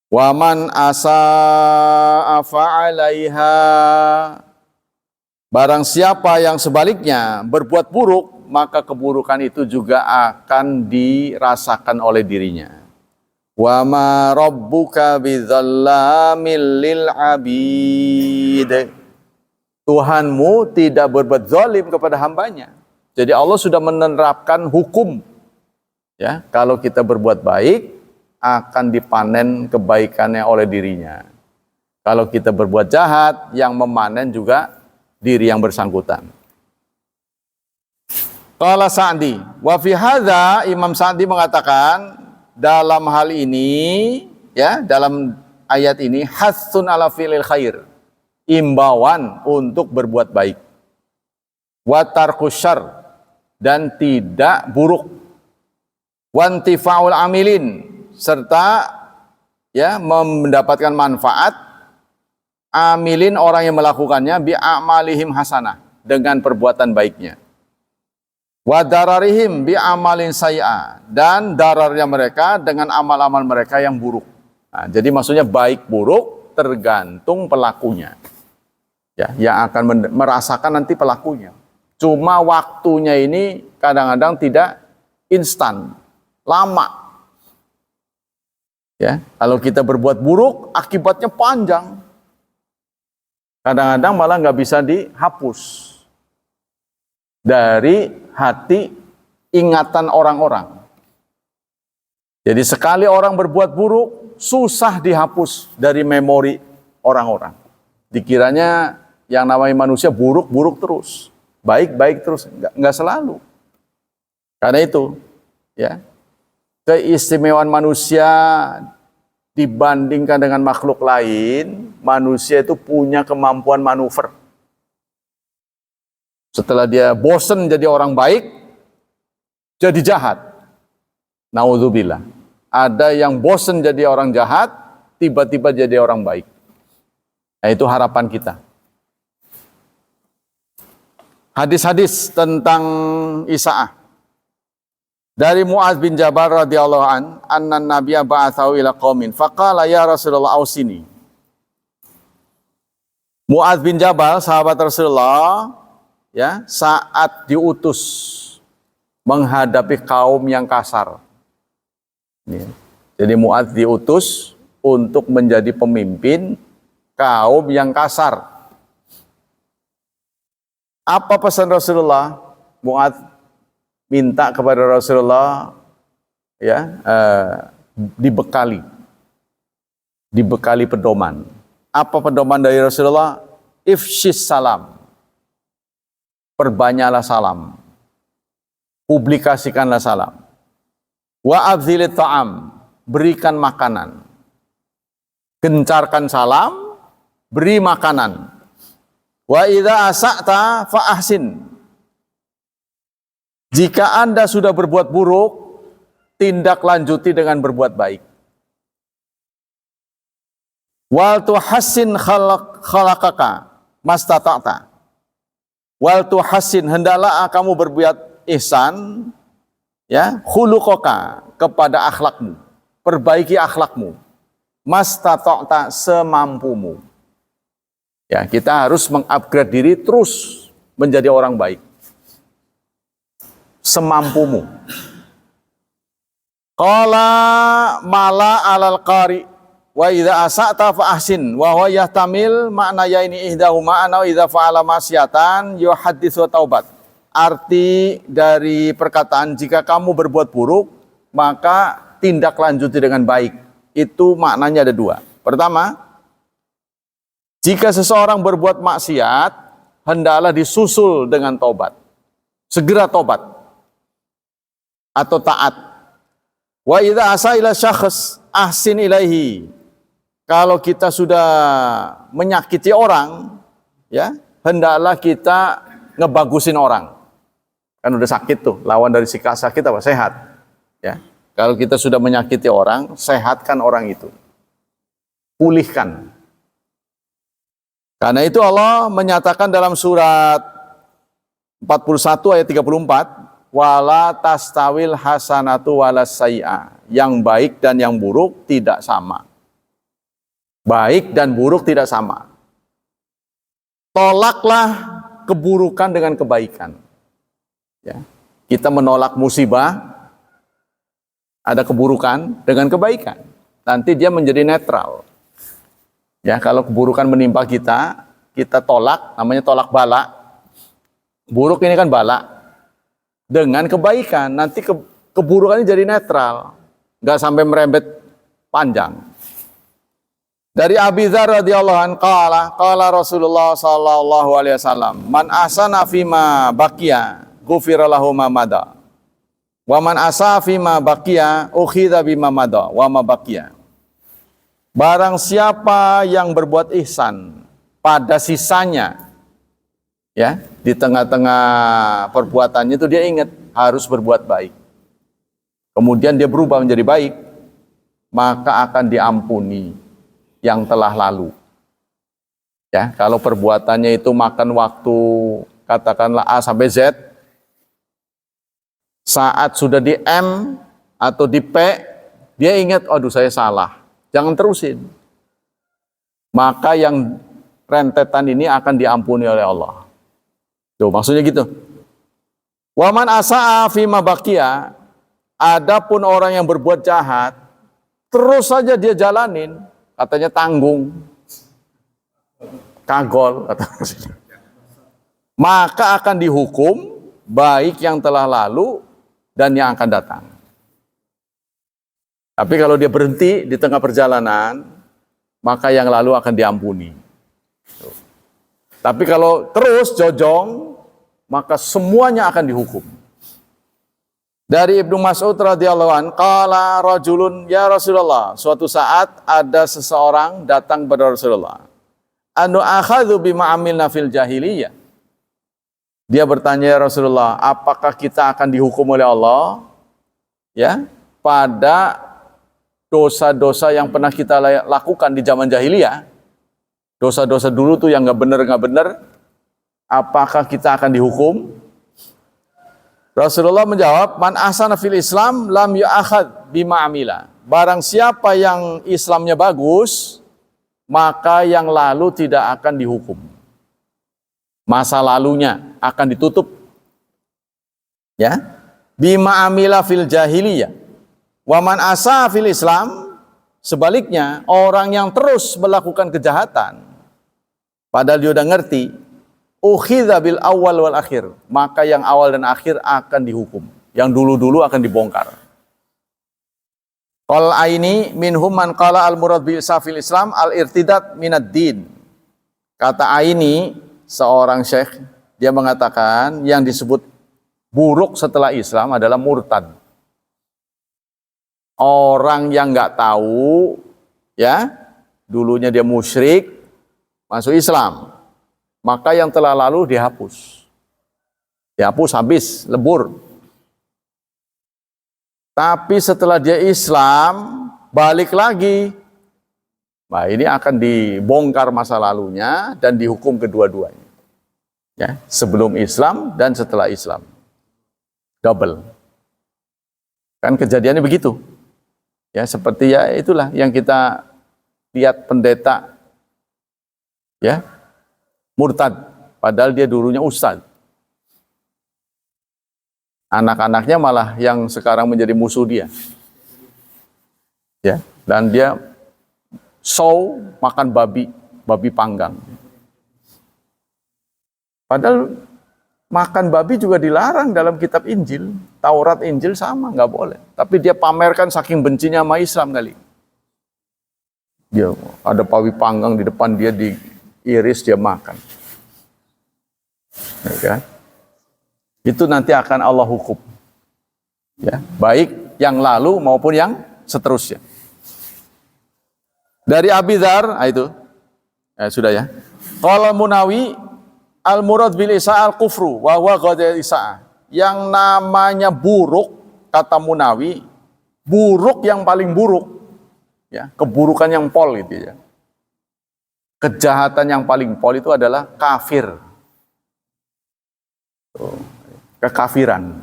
Wa man asa'a fa'alaiha. Barang siapa yang sebaliknya berbuat buruk, maka keburukan itu juga akan dirasakan oleh dirinya. Wa ma rabbuka bidzallamil lil abid. Tuhanmu tidak berbuat zalim kepada hambanya. Jadi Allah sudah menerapkan hukum. Ya, kalau kita berbuat baik, akan dipanen kebaikannya oleh dirinya. Kalau kita berbuat jahat, yang memanen juga diri yang bersangkutan. Qala Sa'di, wa fi hadza, Imam Sa'di mengatakan, dalam hal ini, ya, dalam ayat ini, hassun ala fi'lil khair, imbauan untuk berbuat baik, wa tarkus syarr, dan tidak buruk, wantifa'ul amilin, serta ya mendapatkan manfaat amilin, orang yang melakukannya, bi a'malihim hasanah, dengan perbuatan baiknya, wa dararihim bi amalin sayyi'ah, dan dararnya mereka dengan amal-amal mereka yang buruk. Nah, jadi maksudnya baik buruk tergantung pelakunya. Ya, yang akan merasakan nanti pelakunya. Cuma waktunya ini kadang-kadang tidak instan, lama. Ya, kalau kita berbuat buruk, akibatnya panjang. Kadang-kadang malah nggak bisa dihapus dari hati ingatan orang-orang. Jadi sekali orang berbuat buruk, susah dihapus dari memori orang-orang. Dikiranya yang namanya manusia buruk-buruk terus. Baik-baik terus, nggak selalu. Karena itu, ya, keistimewaan manusia dibandingkan dengan makhluk lain, manusia itu punya kemampuan manuver. Setelah dia bosen jadi orang baik, jadi jahat. Naudzubillah. Ada yang bosen jadi orang jahat, tiba-tiba jadi orang baik. Nah, itu harapan kita. Hadis-hadis tentang Isa'ah. Dari Mu'adz bin Jabal radhiyallahu an, anna nabiyya ba'atsahu ila qaumin faqala ya Rasulullah ausini. Mu'adz bin Jabal, sahabat Rasulullah, ya, saat diutus menghadapi kaum yang kasar. Ya. Jadi Mu'adz diutus untuk menjadi pemimpin kaum yang kasar. Apa pesan Rasulullah? Mu'adz minta kepada Rasulullah, ya, dibekali pedoman. Apa pedoman dari Rasulullah? Ifshis salam, perbanyaklah salam, publikasikanlah salam. Wa abdzilit ta'am, berikan makanan. Gencarkan salam, beri makanan. Wa idza asa'ta fa ahsin. Jika Anda sudah berbuat buruk, tindak lanjuti dengan berbuat baik. Wal tuhassin khalaqaka mastata'ta. Wal tuhassin, hendaklah kamu berbuat ihsan, ya, khuluqaka, kepada akhlakmu. Perbaiki akhlakmu. Mastata'ta, semampumu. Ya, kita harus mengupgrade diri terus menjadi orang baik. Semampumu. Qala mala alal qari wa idza asa'ta fa ahsin wa huwa yahtamil makna ya ini ihdahuma ana idza fa'ala masyatan yuhadditsu taubat. Arti dari perkataan jika kamu berbuat buruk maka tindak lanjuti dengan baik. Itu maknanya ada dua. Pertama, jika seseorang berbuat maksiat, hendaklah disusul dengan tobat. Segera tobat. Atau taat. Wa idza asa ila syakhs ahsin ilaihi. Kalau kita sudah menyakiti orang, ya, hendaklah kita ngebagusin orang. Kan udah sakit tuh, lawan dari sikap sakit apa? Sehat. Ya. Kalau kita sudah menyakiti orang, sehatkan orang itu. Pulihkan. Karena itu Allah menyatakan dalam surat 41 ayat 34, wala tastawil hasanatu walas sayyi'ah. Yang baik dan yang buruk tidak sama. Baik dan buruk tidak sama. Tolaklah keburukan dengan kebaikan. Ya. Kita menolak musibah, ada keburukan dengan kebaikan. Nanti dia menjadi netral. Ya, kalau keburukan menimpa kita, kita tolak, namanya tolak bala. Buruk ini kan bala. Dengan kebaikan, nanti keburukannya jadi netral. Nggak sampai merembet panjang. Dari Abi Dzar radhiyallahu anhu qala Rasulullah sallallahu alaihi wasallam, man ahsana fima baqiya ghufira lahu ma mada. Wa man asa fima baqiya ukhidha bima mada wa ma baqiya. Barang siapa yang berbuat ihsan pada sisanya, ya, di tengah-tengah perbuatannya itu dia ingat harus berbuat baik. Kemudian dia berubah menjadi baik, maka akan diampuni yang telah lalu. Ya, kalau perbuatannya itu makan waktu katakanlah A sampai Z, saat sudah di M atau di P, dia ingat, aduh saya salah. Jangan terusin. Maka yang rentetan ini akan diampuni oleh Allah. Tuh, maksudnya gitu. Waman asa'a fima baqiya, adapun orang yang berbuat jahat terus saja dia jalanin, katanya tanggung, kagol, maka akan dihukum baik yang telah lalu dan yang akan datang. Tapi kalau dia berhenti di tengah perjalanan, maka yang lalu akan diampuni. Tapi kalau terus jojong, maka semuanya akan dihukum. Dari Ibnu Mas'ud radhiyallahu an, qala rajulun ya Rasulullah, suatu saat ada seseorang datang kepada Rasulullah. Anu akhadhu bima amilna fil jahiliyah. Dia bertanya, ya Rasulullah, apakah kita akan dihukum oleh Allah ya pada dosa-dosa yang pernah kita lakukan di zaman jahiliyah? Dosa-dosa dulu tuh yang nggak benar, apakah kita akan dihukum? Rasulullah menjawab, man ahsana fil Islam lam yu'akhad bima amila. Barang siapa yang Islamnya bagus, maka yang lalu tidak akan dihukum. Masa lalunya akan ditutup. Ya. Bima amila fil jahiliyah. Wa man asa fil Islam, sebaliknya orang yang terus melakukan kejahatan padahal dia udah ngerti, ukhidha bil awal wal akhir, maka yang awal dan akhir akan dihukum, yang dulu-dulu akan dibongkar. Qal aini minhum man qala al murad bil safil Islam al irtidad minad din. Kata Aini, seorang syekh, dia mengatakan yang disebut buruk setelah Islam adalah murtad. Orang yang nggak tahu, ya, dulunya dia musyrik, masuk Islam, maka yang telah lalu dihapus. Dihapus habis, lebur. Tapi setelah dia Islam, balik lagi. Nah, ini akan dibongkar masa lalunya dan dihukum kedua-duanya. Ya, sebelum Islam dan setelah Islam. Double. Kan kejadiannya begitu. Ya, seperti ya itulah yang kita lihat pendeta ya, murtad padahal dia dulunya ustaz. Anak-anaknya malah yang sekarang menjadi musuh dia. Ya, dan dia makan babi panggang. Padahal makan babi juga dilarang dalam kitab Injil. Taurat, Injil sama, nggak boleh. Tapi dia pamerkan saking bencinya sama Islam kali. Dia ada babi panggang di depan dia, diiris, dia makan. Ya kan? Itu nanti akan Allah hukum. Ya, baik yang lalu maupun yang seterusnya. Dari Abi Dzar, itu sudah ya. Qala Munawi al-murad bil isa al-kufru wa huwa ghadal isa. Yang namanya buruk, kata Munawi, buruk yang paling buruk. Ya, keburukan yang pol itu ya. Kejahatan yang paling pol itu adalah kafir. Kekafiran.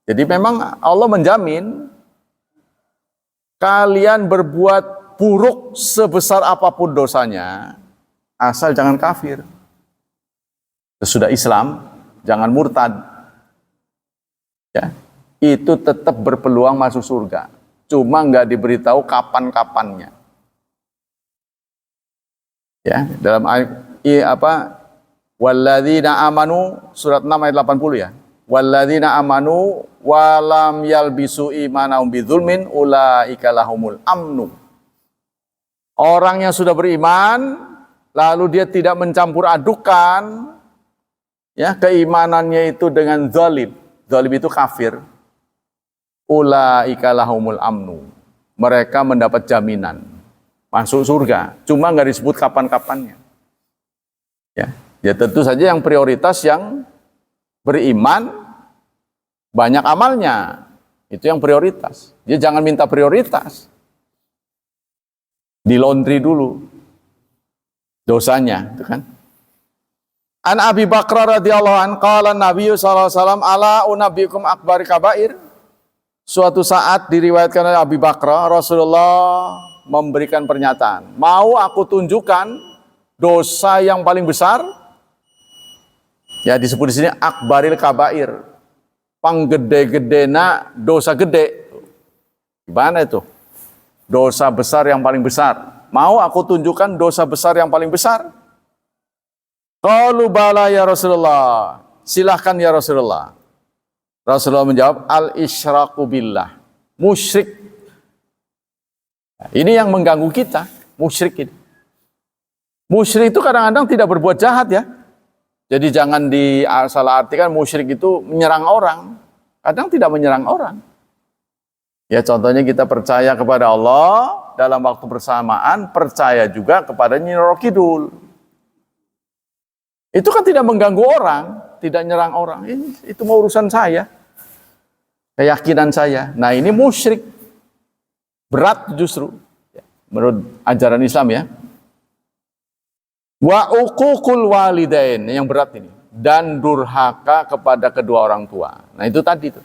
Jadi memang Allah menjamin kalian berbuat buruk sebesar apapun dosanya, asal jangan kafir. Sesudah Islam, jangan murtad. Ya, itu tetap berpeluang masuk surga. Cuma nggak diberitahu kapan-kapannya. Ya, dalam ayat walladzina amanu surat 6 ayat 80 ya. Walladzina amanu walam yalbisu imanahum bidzulmin ulaika lahumul amnu. Orang yang sudah beriman lalu dia tidak mencampur adukan ya keimanannya itu dengan zalim. Zalim itu kafir. Ulaika lahumul amnu. Mereka mendapat jaminan masuk surga. Cuma nggak disebut kapan-kapannya. Ya tentu saja yang prioritas yang beriman banyak amalnya. Itu yang prioritas. Dia jangan minta prioritas. Di laundry dulu dosanya, itu kan. An Abi Bakar radhiyallahu an qala Nabi sallallahu alaihi wasallam ala unabbiukum akbar kabair. Suatu saat diriwayatkan oleh Abi Bakar, Rasulullah memberikan pernyataan, mau aku tunjukkan dosa yang paling besar? Ya disebut di sini akbaril kabair. panggede-gedena dosa gede. Gimana itu? Dosa besar yang paling besar. Mau aku tunjukkan dosa besar yang paling besar? Qalu bala ya Rasulullah. Silahkan ya Rasulullah. Rasulullah menjawab, al-isyraku billah. Musyrik. Ini yang mengganggu kita, musyrik ini. Musyrik itu kadang-kadang tidak berbuat jahat ya. Jadi jangan salah artikan musyrik itu menyerang orang. Kadang tidak menyerang orang. Ya contohnya kita percaya kepada Allah, dalam waktu bersamaan percaya juga kepada Nyi Roro Kidul. Itu kan tidak mengganggu orang, tidak menyerang orang. Itu mau urusan saya. Keyakinan saya. Nah ini musyrik. Berat justru. Menurut ajaran Islam ya. Wa uququl walidain, yang berat ini, dan durhaka kepada kedua orang tua. Nah itu tadi tuh.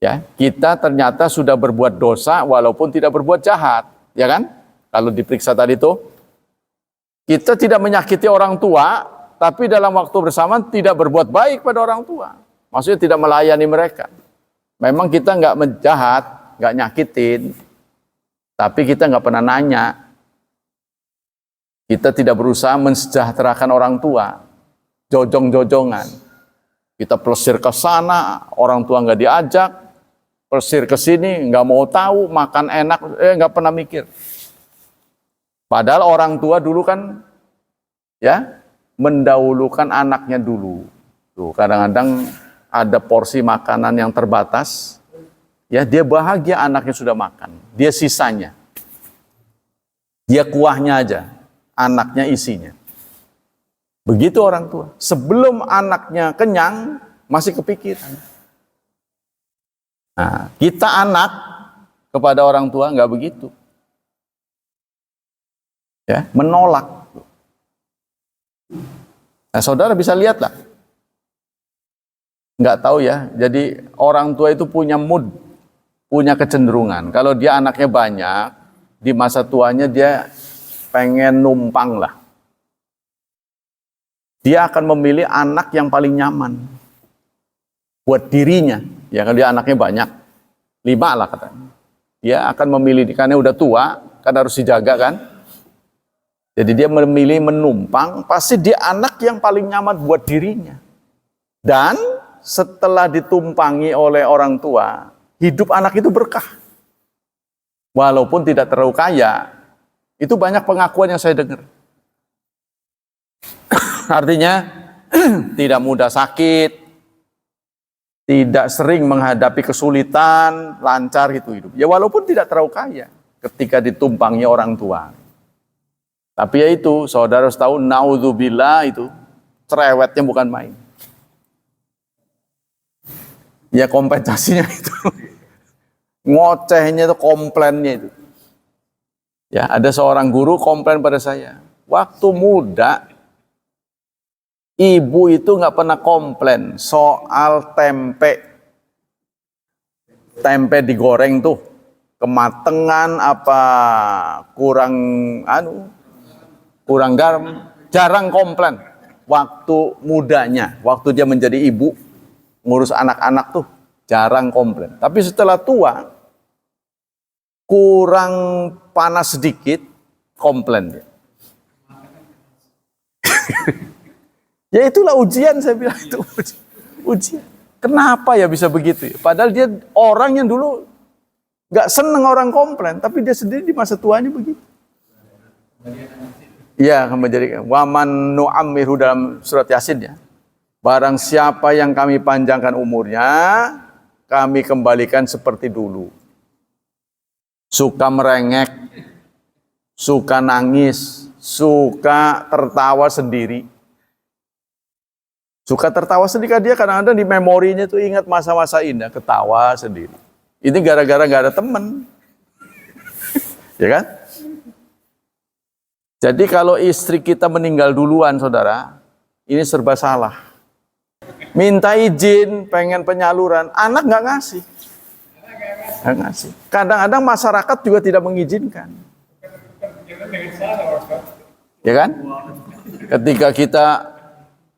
Ya, kita ternyata sudah berbuat dosa walaupun tidak berbuat jahat, ya kan? Kalau diperiksa tadi tuh, kita tidak menyakiti orang tua, tapi dalam waktu bersamaan tidak berbuat baik pada orang tua. Maksudnya tidak melayani mereka. Memang kita nggak menjahat, nggak nyakitin, tapi kita nggak pernah nanya. Kita tidak berusaha mensejahterakan orang tua, jojong-jojongan. Kita plesir ke sana, orang tua nggak diajak, plesir ke sini, nggak mau tahu, makan enak, nggak pernah mikir. Padahal orang tua dulu kan, ya, mendahulukan anaknya dulu. Tuh, kadang-kadang ada porsi makanan yang terbatas, ya dia bahagia anaknya sudah makan, dia sisanya, dia kuahnya aja. Anaknya isinya. Begitu orang tua. Sebelum anaknya kenyang, masih kepikiran. Nah, kita anak kepada orang tua nggak begitu. Ya, menolak. Nah, saudara bisa lihat lah. Nggak tahu ya. Jadi orang tua itu punya mood, punya kecenderungan. Kalau dia anaknya banyak, di masa tuanya dia pengen numpang lah. Dia akan memilih anak yang paling nyaman buat dirinya. Ya kalau dia anaknya banyak, 5 lah katanya. Dia akan memilih, karena udah tua, kan harus dijaga kan. Jadi dia memilih menumpang, pasti dia anak yang paling nyaman buat dirinya. Dan setelah ditumpangi oleh orang tua, hidup anak itu berkah. Walaupun tidak terlalu kaya. Itu banyak pengakuan yang saya dengar. Artinya tidak mudah sakit, tidak sering menghadapi kesulitan, lancar gitu hidup. Ya walaupun tidak terlalu kaya ketika ditumpangi orang tua. Tapi ya itu, saudara harus tahu, naudzubillah itu cerewetnya bukan main. Ya kompensasinya itu. Ngocehnya itu, komplainnya itu. Ya, ada seorang guru komplain pada saya, waktu muda ibu itu nggak pernah komplain soal tempe digoreng tuh kematangan apa kurang garam, jarang komplain. Waktu mudanya, waktu dia menjadi ibu ngurus anak-anak tuh jarang komplain. Tapi setelah tua, kurang panas sedikit, komplain dia. Ya itulah ujian, saya bilang itu ujian. Kenapa ya bisa begitu? Padahal dia orang yang dulu nggak seneng orang komplain, tapi dia sendiri di masa tuanya begitu. Ya, menjadi waman nu'ammiru dalam surat Yasin ya. Barang siapa yang kami panjangkan umurnya, kami kembalikan seperti dulu. Suka merengek, suka nangis, suka tertawa sendiri. Suka tertawa sendiri, dia kadang-kadang di memorinya tuh ingat masa-masa indah, ketawa sendiri. Ini gara-gara gak ada teman. Ya kan? Jadi kalau istri kita meninggal duluan, saudara, ini serba salah. Minta izin, pengen penyaluran, anak gak ngasih. Kadang-kadang masyarakat juga tidak mengizinkan. Ya kan? Ketika kita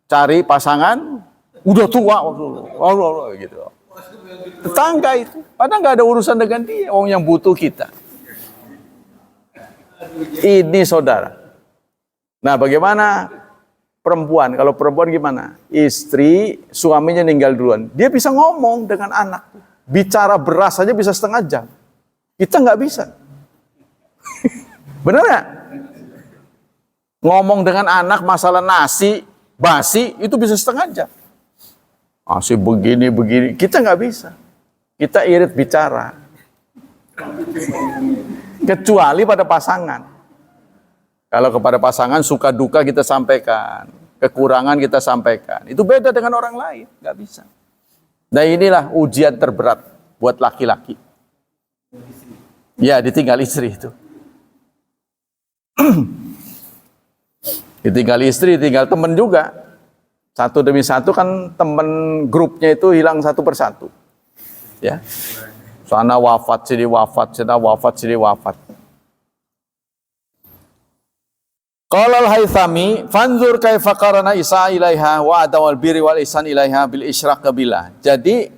cari pasangan, Udah tua, gitu. Tetangga itu, padahal nggak ada urusan dengan dia, orang yang butuh kita. Ini saudara. Nah, bagaimana perempuan? Kalau perempuan gimana? Istri, suaminya meninggal duluan. Dia bisa ngomong dengan anak. Bicara beras saja bisa setengah jam. Kita nggak bisa. Benar nggak? Ngomong dengan anak masalah nasi, basi, itu bisa setengah jam. Nasi begini. Kita nggak bisa. Kita irit bicara. Kecuali pada pasangan. Kalau kepada pasangan suka duka kita sampaikan, kekurangan kita sampaikan. Itu beda dengan orang lain, nggak bisa. Nah inilah ujian terberat buat laki-laki. Ya, ditinggal istri itu. Ditinggal istri, tinggal teman juga. Satu demi satu kan teman grupnya itu hilang satu persatu. Ya. Sana wafat, sini wafat, sana wafat, sini wafat. Qala al-Haythami, fanzur kaifa qarana Isa ilaiha wa adawal birri wal ihsan ilaiha bil isyraq billah. Jadi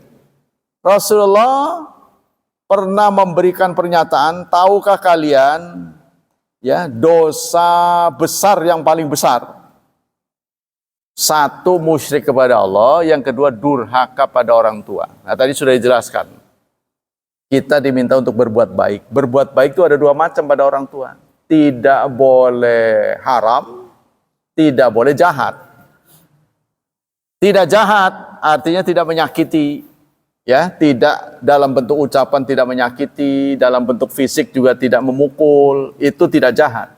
Rasulullah pernah memberikan pernyataan, tahukah kalian ya dosa besar yang paling besar? Satu, musyrik kepada Allah, yang kedua durhaka pada orang tua. Nah, tadi sudah dijelaskan. Kita diminta untuk berbuat baik. Berbuat baik itu ada dua macam pada orang tua. Tidak boleh haram, tidak boleh jahat. Tidak jahat artinya tidak menyakiti, ya, tidak dalam bentuk ucapan tidak menyakiti, dalam bentuk fisik juga tidak memukul, itu tidak jahat.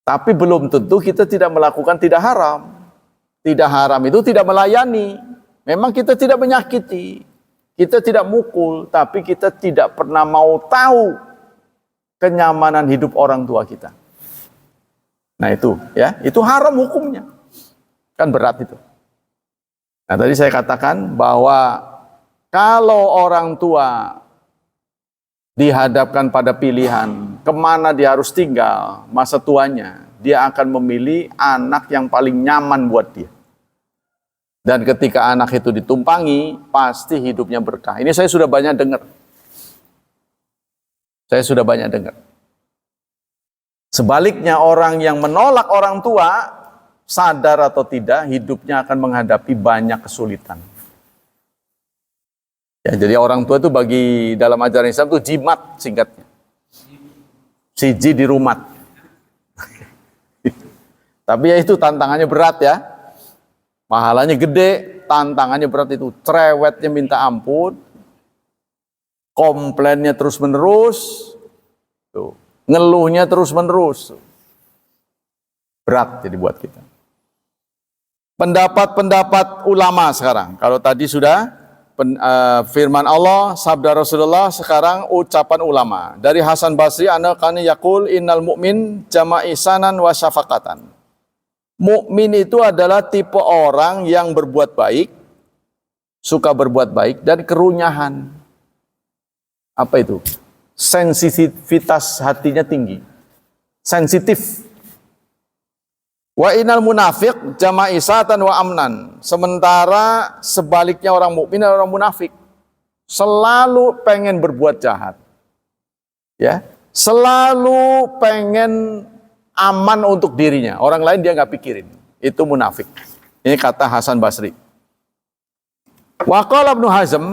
Tapi belum tentu kita tidak melakukan tidak haram. Tidak haram itu tidak melayani. Memang kita tidak menyakiti, kita tidak mukul, tapi kita tidak pernah mau tahu kenyamanan hidup orang tua kita. Nah itu, ya, itu haram hukumnya. Kan berat itu. Nah tadi saya katakan bahwa kalau orang tua dihadapkan pada pilihan kemana dia harus tinggal masa tuanya, dia akan memilih anak yang paling nyaman buat dia. Dan ketika anak itu ditumpangi, pasti hidupnya berkah. Ini saya sudah banyak dengar. Saya sudah banyak dengar. Sebaliknya orang yang menolak orang tua, sadar atau tidak, hidupnya akan menghadapi banyak kesulitan. Ya, jadi orang tua itu bagi dalam ajaran Islam itu jimat singkatnya. Siji di rumah. Tapi ya itu tantangannya berat ya. Pahalanya gede, tantangannya berat itu. Cerewetnya minta ampun. Komplainnya terus menerus, tuh, ngeluhnya terus menerus, berat jadi buat kita. Pendapat-pendapat ulama sekarang, kalau tadi sudah firman Allah, sabda Rasulullah, sekarang ucapan ulama. Dari Hasan Basri, anakani yakul innal mu'min jama'i sanan wa syafaqatan. Mukmin itu adalah tipe orang yang berbuat baik, suka berbuat baik dan kerunyahan. Apa itu? Sensitivitas hatinya tinggi. Sensitif. Wa innal munafiq jama'isatan wa amnan. Sementara sebaliknya orang mukmin dan orang munafik selalu pengen berbuat jahat. Ya, selalu pengen aman untuk dirinya. Orang lain dia nggak pikirin. Itu munafik. Ini kata Hasan Basri. Wa qala Ibnu Hazm,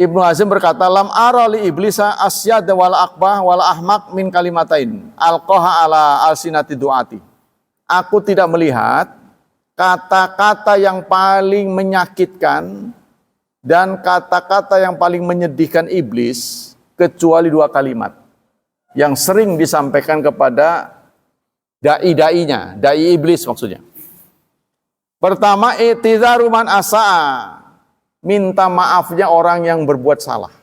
Ibnu Hazm berkata, lam ara li iblisa asyad wal akbah wal ahmak min kalimatain alqaha ala alsinati duati. Aku tidak melihat kata-kata yang paling menyakitkan dan kata-kata yang paling menyedihkan iblis kecuali dua kalimat yang sering disampaikan kepada dai-dainya, dai iblis maksudnya. Pertama, i'tizaru man asa'a. Minta maafnya orang yang berbuat salah.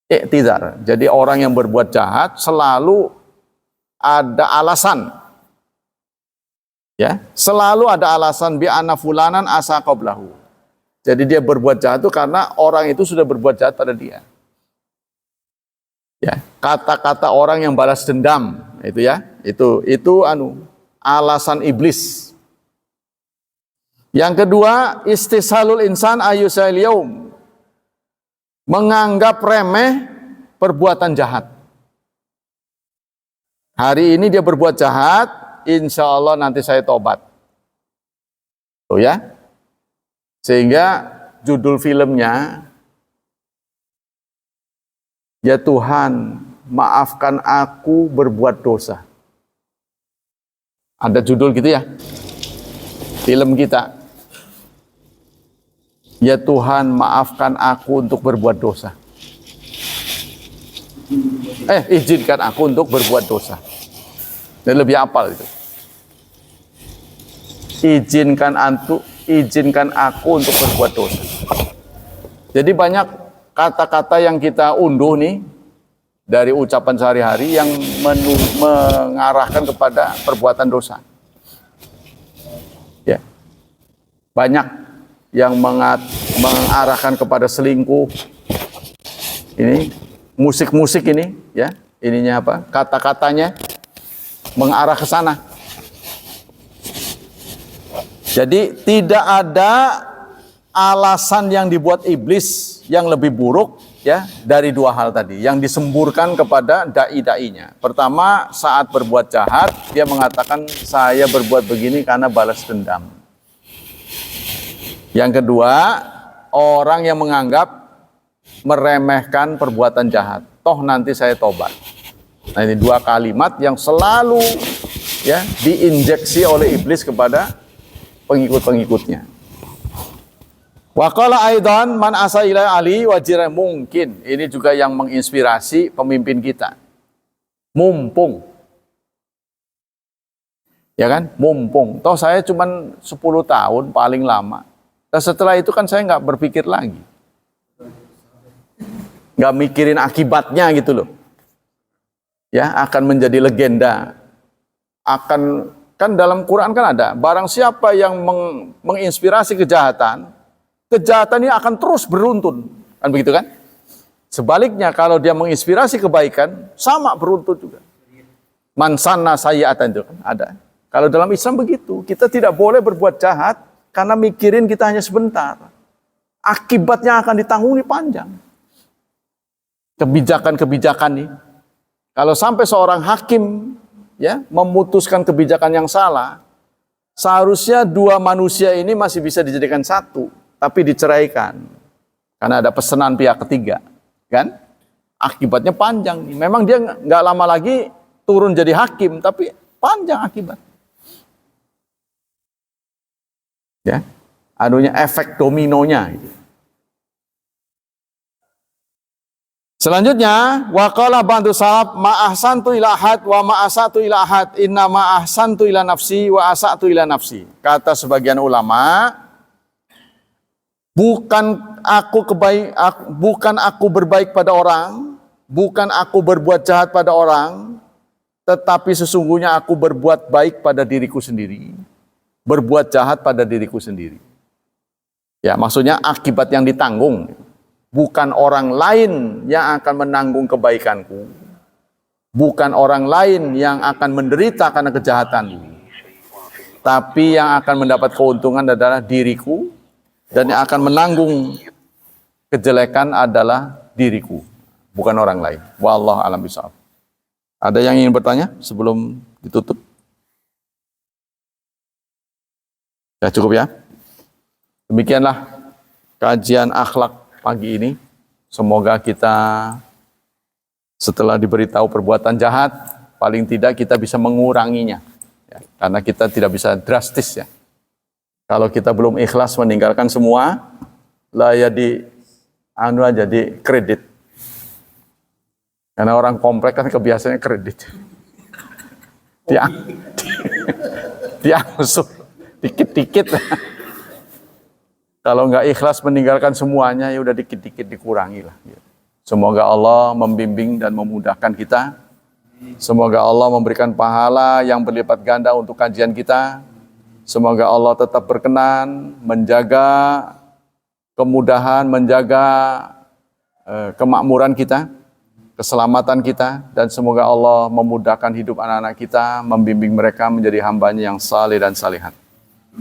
I'tizar. Jadi orang yang berbuat jahat selalu ada alasan. Ya, selalu ada alasan bi anna fulanan asa qablahu. Jadi dia berbuat jahat itu karena orang itu sudah berbuat jahat pada dia. Ya, kata-kata orang yang balas dendam itu ya, itu alasan iblis. Yang kedua, istishalul insan ayyusal yaum, menganggap remeh perbuatan jahat. Hari ini dia berbuat jahat, insya Allah nanti saya tobat. Tuh ya. Sehingga judul filmnya, ya Tuhan, maafkan aku berbuat dosa. Ada judul gitu ya, film kita. Ya Tuhan, maafkan aku untuk berbuat dosa. Izinkan aku untuk berbuat dosa. Dan lebih apal itu. Izinkan aku untuk berbuat dosa. Jadi banyak kata-kata yang kita unduh nih dari ucapan sehari-hari yang mengarahkan kepada perbuatan dosa. Ya. Banyak yang mengarahkan kepada selingkuh. Ini musik-musik ini, ya. Ininya apa? Kata-katanya mengarah ke sana. Jadi tidak ada alasan yang dibuat iblis yang lebih buruk ya dari dua hal tadi yang disemburkan kepada dai-dainya. Pertama, saat berbuat jahat dia mengatakan saya berbuat begini karena balas dendam. Yang kedua, orang yang menganggap meremehkan perbuatan jahat. Toh nanti saya tobat. Nah, ini dua kalimat yang selalu ya diinjeksi oleh iblis kepada pengikut-pengikutnya. Wa qala aidan man asa ila ali wajira, mungkin ini juga yang menginspirasi pemimpin kita. Mumpung. Ya kan? Mumpung. Toh saya cuma 10 tahun paling lama. Dan setelah itu kan saya nggak berpikir lagi. Nggak mikirin akibatnya gitu loh. Ya, akan menjadi legenda. Kan dalam Quran kan ada, barang siapa yang menginspirasi kejahatan ini akan terus beruntun. Kan begitu kan? Sebaliknya kalau dia menginspirasi kebaikan, sama beruntun juga. Man sanna sayyi'atan itu kan ada. Kalau dalam Islam begitu, kita tidak boleh berbuat jahat karena mikirin kita hanya sebentar. Akibatnya akan ditanggung di panjang. Kebijakan-kebijakan nih. Kalau sampai seorang hakim ya memutuskan kebijakan yang salah, seharusnya dua manusia ini masih bisa dijadikan satu, tapi diceraikan karena ada pesanan pihak ketiga, kan? Akibatnya panjang. Memang dia nggak lama lagi turun jadi hakim, tapi panjang akibat. Ya, anunya efek dominonya. Gitu. Selanjutnya, waqala ba'du salaf ma ahsantu ila ahad wa ma asatu ila ahad, inna ma ahsantu ila nafsi wa asatu ila nafsi. Kata sebagian ulama, bukan aku berbaik pada orang, bukan aku berbuat jahat pada orang, tetapi sesungguhnya aku berbuat baik pada diriku sendiri, berbuat jahat pada diriku sendiri. Ya, maksudnya akibat yang ditanggung. Bukan orang lain yang akan menanggung kebaikanku. Bukan orang lain yang akan menderita karena kejahatanku. Tapi yang akan mendapat keuntungan adalah diriku. Dan yang akan menanggung kejelekan adalah diriku. Bukan orang lain. Wallahu a'lam bishawab. Ada yang ingin bertanya sebelum ditutup? Ya cukup ya. Demikianlah kajian akhlak pagi ini. Semoga kita setelah diberitahu perbuatan jahat, paling tidak kita bisa menguranginya. Ya, karena kita tidak bisa drastis ya. Kalau kita belum ikhlas meninggalkan semua, lah ya di di kredit. Karena orang komplek kan kebiasaannya kredit. Dia musuh dikit-dikit. Kalau nggak ikhlas meninggalkan semuanya, ya udah dikit-dikit dikurangi lah. Semoga Allah membimbing dan memudahkan kita. Semoga Allah memberikan pahala yang berlipat ganda untuk kajian kita. Semoga Allah tetap berkenan menjaga kemudahan, menjaga kemakmuran kita, keselamatan kita, dan semoga Allah memudahkan hidup anak-anak kita, membimbing mereka menjadi hambanya yang saleh dan salihat.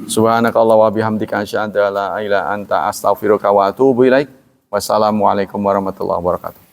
Subhanakallah wa bihamdika asyhadu an la ilaha illa anta astaghfiruka wa atubu ilaik. Wassalamualaikum warahmatullahi wabarakatuh.